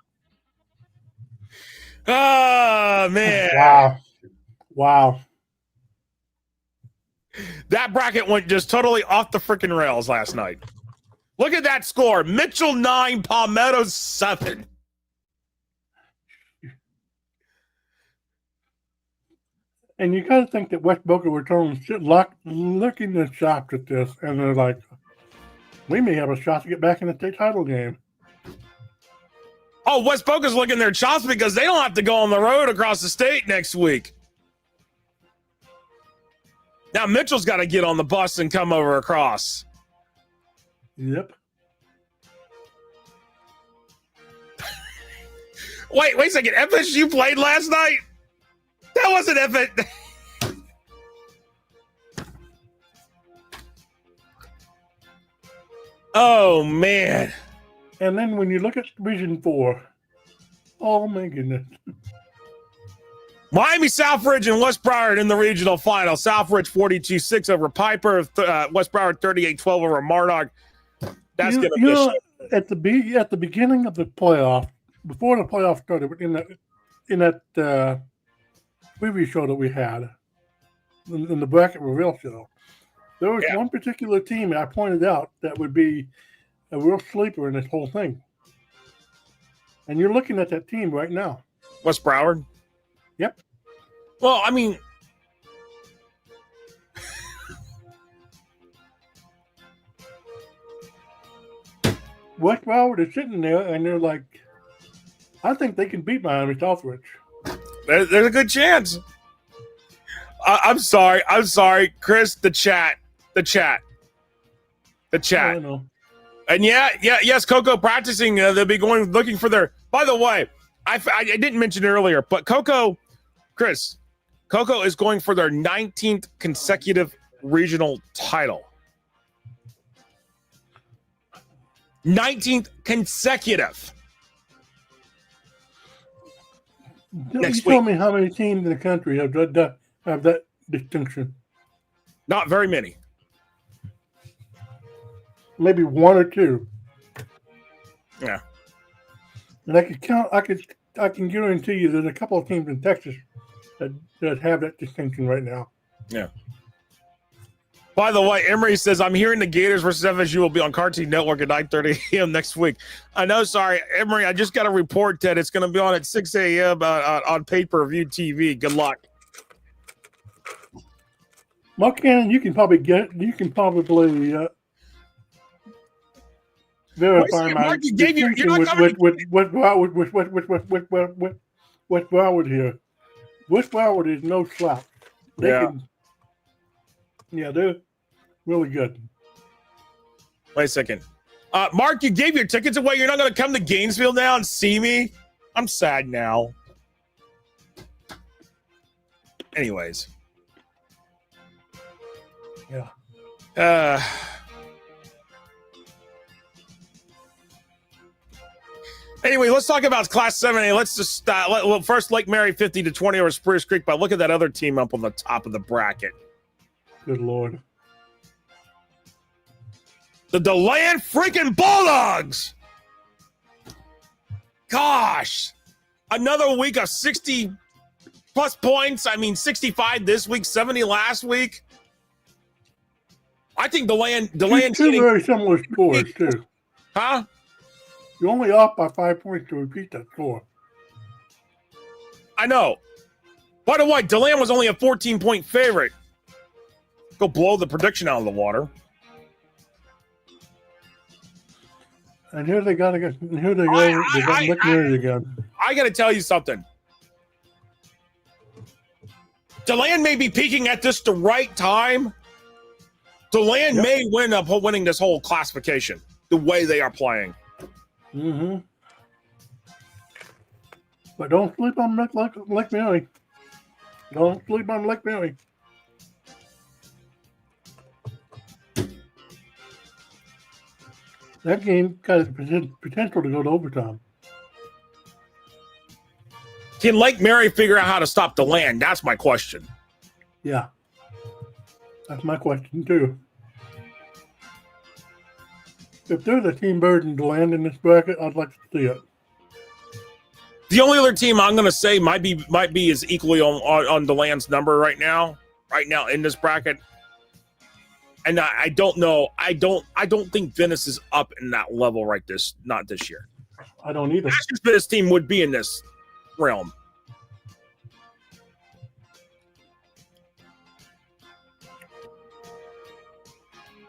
Oh man! Wow. That bracket went just totally off the freaking rails last night. Look at that score: Mitchell 9, Palmetto 7. And you got to think that West Boca were looking at shops at this, and they're like, we may have a shot to get back in the state title game. Oh, West Boca's looking their chops because they don't have to go on the road across the state next week. Now Mitchell's got to get on the bus and come over across. Yep. Wait a second. FSU played last night? That wasn't FSU. Oh, man. And then when you look at Division 4, oh, my goodness. Miami Southridge and West Broward in the regional final. Southridge 42-6 over Piper. West Broward 38-12 over Mardog. That's going to be a shame. At the beginning of the playoff, before the playoff started, in that preview show that we had, in the bracket reveal show, there was one particular team that I pointed out that would be a real sleeper in this whole thing. And you're looking at that team right now. West Broward? Yep. Well, I mean, West Broward is sitting there, and they're like, I think they can beat Miami Southridge. There's a good chance. I'm sorry, Chris. The chat. I know. And yes, Coco practicing. They'll be looking for their. By the way, I didn't mention it earlier, but Coco is going for their 19th consecutive regional title. 19th consecutive. Tell me how many teams in the country have that distinction. Not very many. Maybe one or two. Yeah. And I can guarantee you there's a couple of teams in Texas that have that distinction right now. Yeah. By the way, Emery says, I'm hearing the Gators versus FSU will be on Cartoon Network at 9:30 a.m. next week. I know, sorry, Emery, I just got a report that it's going to be on at 6 a.m. On pay-per-view TV. Good luck. Mark Cannon, you can probably verify my Mark, you gave your, you're not with coming. West Broward here. West Broward is no slouch. They're really good. Wait a second. Mark, you gave your tickets away. You're not going to come to Gainesville now and see me? I'm sad now. Anyways. Yeah. Anyway, let's talk about Class 7A. Let's just first Lake Mary 50-20 over Spruce Creek, but look at that other team up on the top of the bracket. Good Lord. The DeLand freaking Bulldogs. Gosh. Another week of 60 plus points. I mean, 65 this week, 70 last week. I think DeLand Two very similar scores, too. Huh? You're only off by 5 points to repeat that score. I know. By the way, DeLand was only a 14-point favorite. Go blow the prediction out of the water. And here they got again. Here they go. They got McNary again. I got to tell you something. DeLand may be peaking at this the right time. DeLand may wind up winning this whole classification the way they are playing. Mm-hmm. But don't sleep on Lake Mary. Don't sleep on Lake Mary. That game got potential to go to overtime. Can Lake Mary figure out how to stop DeLand? That's my question. Yeah. That's my question, too. If there's a team burden to land in this bracket, I'd like to see it. The only other team I'm going to say might be is equally on DeLand's number right now in this bracket. And I don't know. I don't think Venice is up in that level not this year. I don't either. Masters Venice team would be in this realm.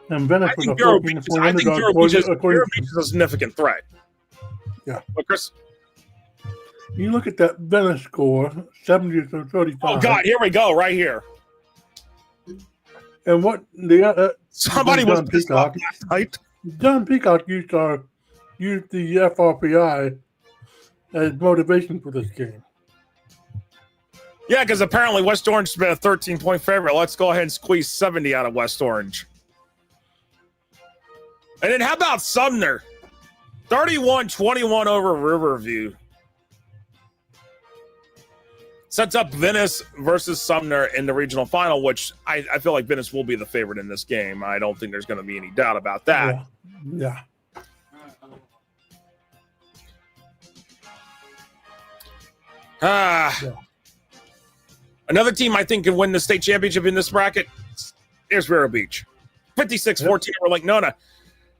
And Venice I was think a 14-point underdog. Vero Beach is a significant threat. Yeah. But Chris? You look at that Venice score, 70-35. Oh, God, here we go, right here. And what the Somebody was pissed off last night. John Peacock used the FRPI as motivation for this game. Yeah, because apparently West Orange has been a 13-point favorite. Let's go ahead and squeeze 70 out of West Orange. And then how about Sumner? 31-21 over Riverview. Sets up Venice versus Sumner in the regional final, which I feel like Venice will be the favorite in this game. I don't think there's going to be any doubt about that. Yeah. Another team I think can win the state championship in this bracket is Vero Beach. 56-14 over Lake Nona.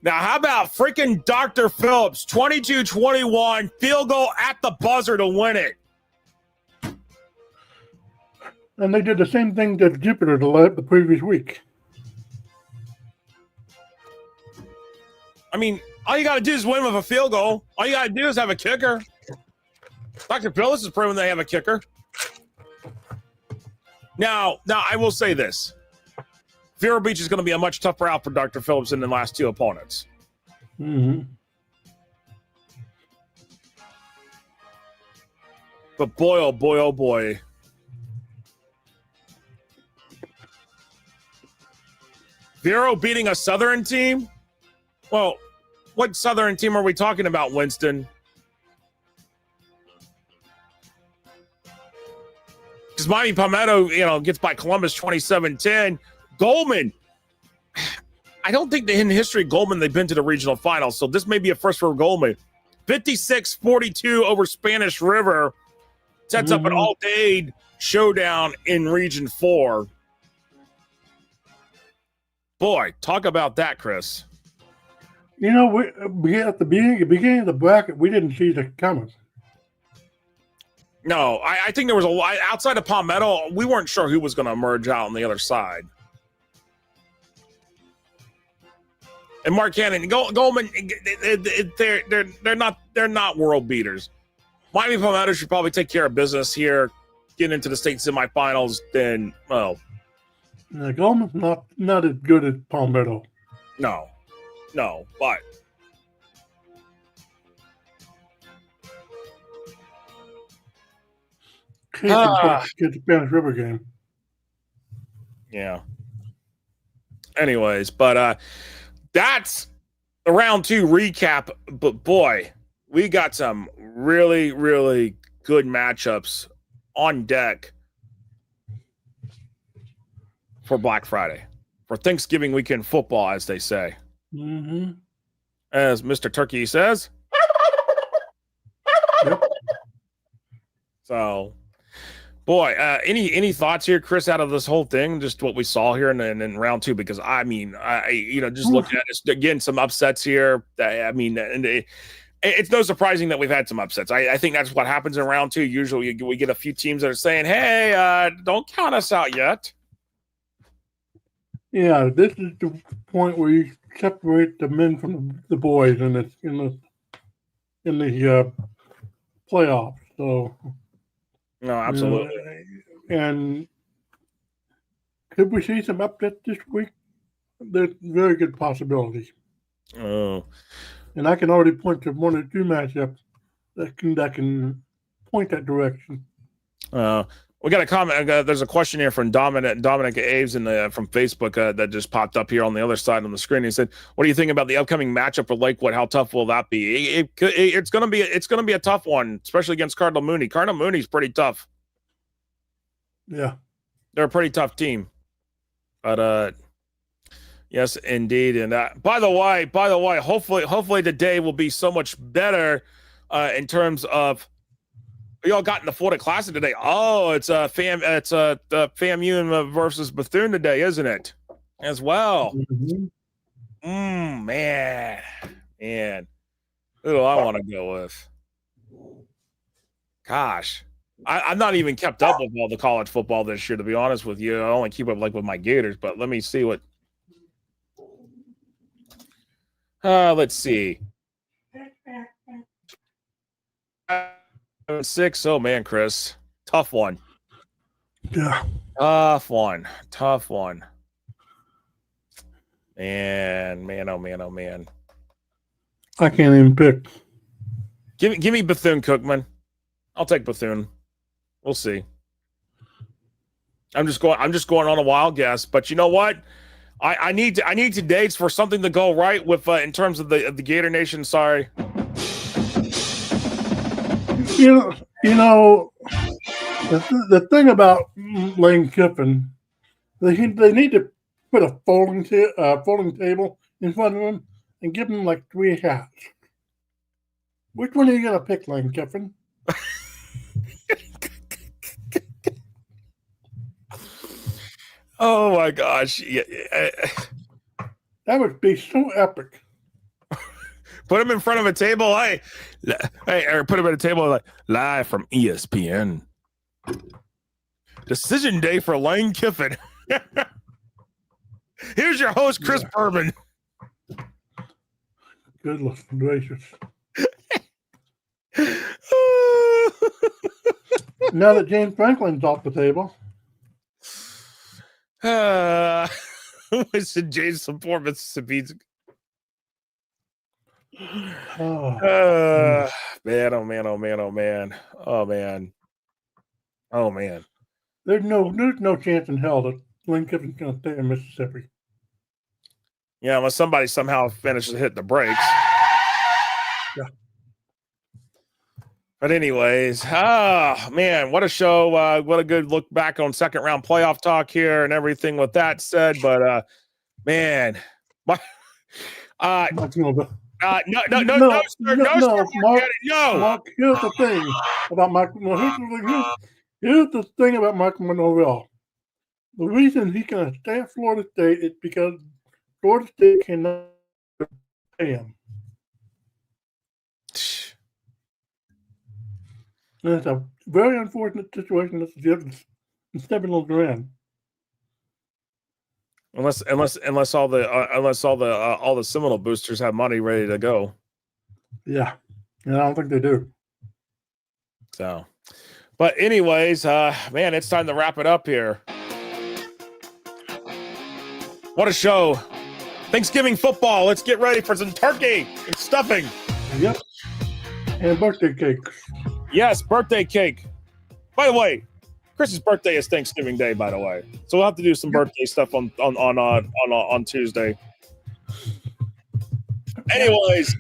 Now, how about freaking Dr. Phillips? 22-21, field goal at the buzzer to win it. And they did the same thing to Jupiter the previous week. I mean, all you got to do is win with a field goal. All you got to do is have a kicker. Dr. Phillips has proven they have a kicker. Now, I will say this. Vero Beach is going to be a much tougher out for Dr. Phillips than the last two opponents. Mm-hmm. But boy, oh boy, oh boy. Vero beating a Southern team? Well, what Southern team are we talking about, Winston? Because Miami Palmetto, gets by Columbus 27-10. Goldman. I don't think in history Goldman they've been to the regional finals, so this may be a first for Goldman. 56-42 over Spanish River. Sets up an all-day showdown in Region 4. Boy, talk about that, Chris. We at the beginning of the bracket, we didn't see the coming. No, I think there was a lot outside of Palmetto. We weren't sure who was going to emerge out on the other side. And Mark Cannon, Goldman, they're not world beaters. Miami Palmetto should probably take care of business here, get into the state semifinals. Then, well, Goldman's not as good as Palmetto. no, but Get the Spanish River game. Yeah. Anyways, but that's the round 2 recap. But boy, we got some really, really good matchups on deck for Black Friday, for Thanksgiving weekend football, as they say. Mm-hmm. As Mr. Turkey says. Yep. So, boy, any thoughts here, Chris, out of this whole thing? Just what we saw here in round 2, because I mean, just looking at it again, some upsets here. I mean, and it's no surprising that we've had some upsets. I think that's what happens in round 2. Usually, we get a few teams that are saying, "Hey, don't count us out yet." Yeah, this is the point where you separate the men from the boys in the playoffs. So. No, absolutely. And could we see some upsets this week? There's very good possibility. Oh, and I can already point to 1 or 2 matchups that can point that direction. We got a comment. There's a question here from Dominic Aves from Facebook that just popped up here on the other side on the screen. He said, "What do you think about the upcoming matchup with Lakewood? How tough will that be?" It's going to be a tough one, especially against Cardinal Mooney. Cardinal Mooney's pretty tough. Yeah, they're a pretty tough team. But yes, indeed. And by the way, hopefully the day will be so much better in terms of. We all got in the Florida Classic today. Oh, it's the FAMU versus Bethune today, isn't it? As well. Mm-hmm. Man. Who do I want to go with? Gosh, I'm not even kept up with all the college football this year, to be honest with you. I only keep up with my Gators, but let me see what. Let's see. 6. Oh man, Chris, tough one. Yeah, tough one. Man, oh man. I can't even pick. Give me Bethune Cookman. I'll take Bethune. We'll see. I'm just going on a wild guess, but you know what? I need dates for something to go right with in terms of the Gator Nation. Sorry. You know, the thing about Lane Kiffin, they need to put a folding table in front of him and give him like 3 hats. Which one are you going to pick, Lane Kiffin? Oh my gosh! Yeah. That would be so epic. Put him in front of a table, or put him at a table like live from ESPN. Decision day for Lane Kiffin. Here's your host, Chris Berman. Goodness gracious! Now that James Franklin's off the table, was it James support Mississippi? oh Man. there's no chance in hell that Lane Kiffin's going to stay in Mississippi. Yeah, unless somebody somehow finishes hitting the brakes. Yeah. But anyways, man, what a show. What a good look back on second round playoff talk here and everything with that said. But, man, no. Mark, here's the thing about Mike. Here's the thing about Michael Norvell. The reason he can stay at Florida State is because Florida State cannot pay him. And it's a very unfortunate situation that Stephen Duran. Unless all the Seminole boosters have money ready to go. Yeah, I don't think they do. So, but anyways, man, it's time to wrap it up here. What a show! Thanksgiving football. Let's get ready for some turkey and stuffing. Yep, and birthday cakes. Yes, birthday cake. By the way, Chris's birthday is Thanksgiving Day. By the way, so we'll have to do some birthday stuff on Tuesday. Anyways,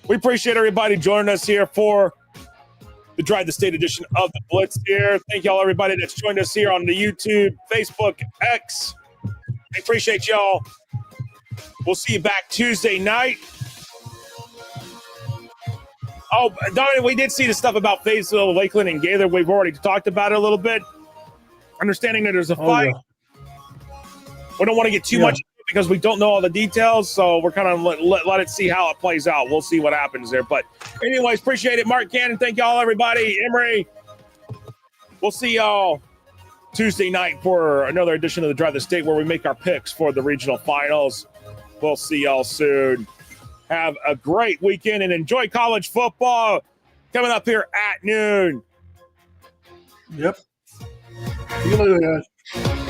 we appreciate everybody joining us here for the Drive the State edition of the Blitz here. Thank y'all, everybody that's joined us here on the YouTube, Facebook, X. I appreciate y'all. We'll see you back Tuesday night. Oh, Dominic, we did see the stuff about Fayetteville, Lakeland, and Gaylord. We've already talked about it a little bit. Understanding that there's a fight. We don't want to get too much into it because we don't know all the details, so we're kind of let it see how it plays out. We'll see what happens there. But anyways, appreciate it. Mark Cannon, thank y'all, everybody. Emery, we'll see y'all Tuesday night for another edition of the Drive the State where we make our picks for the regional finals. We'll see y'all soon. Have a great weekend and enjoy college football coming up here at noon. Yep. See you later, guys.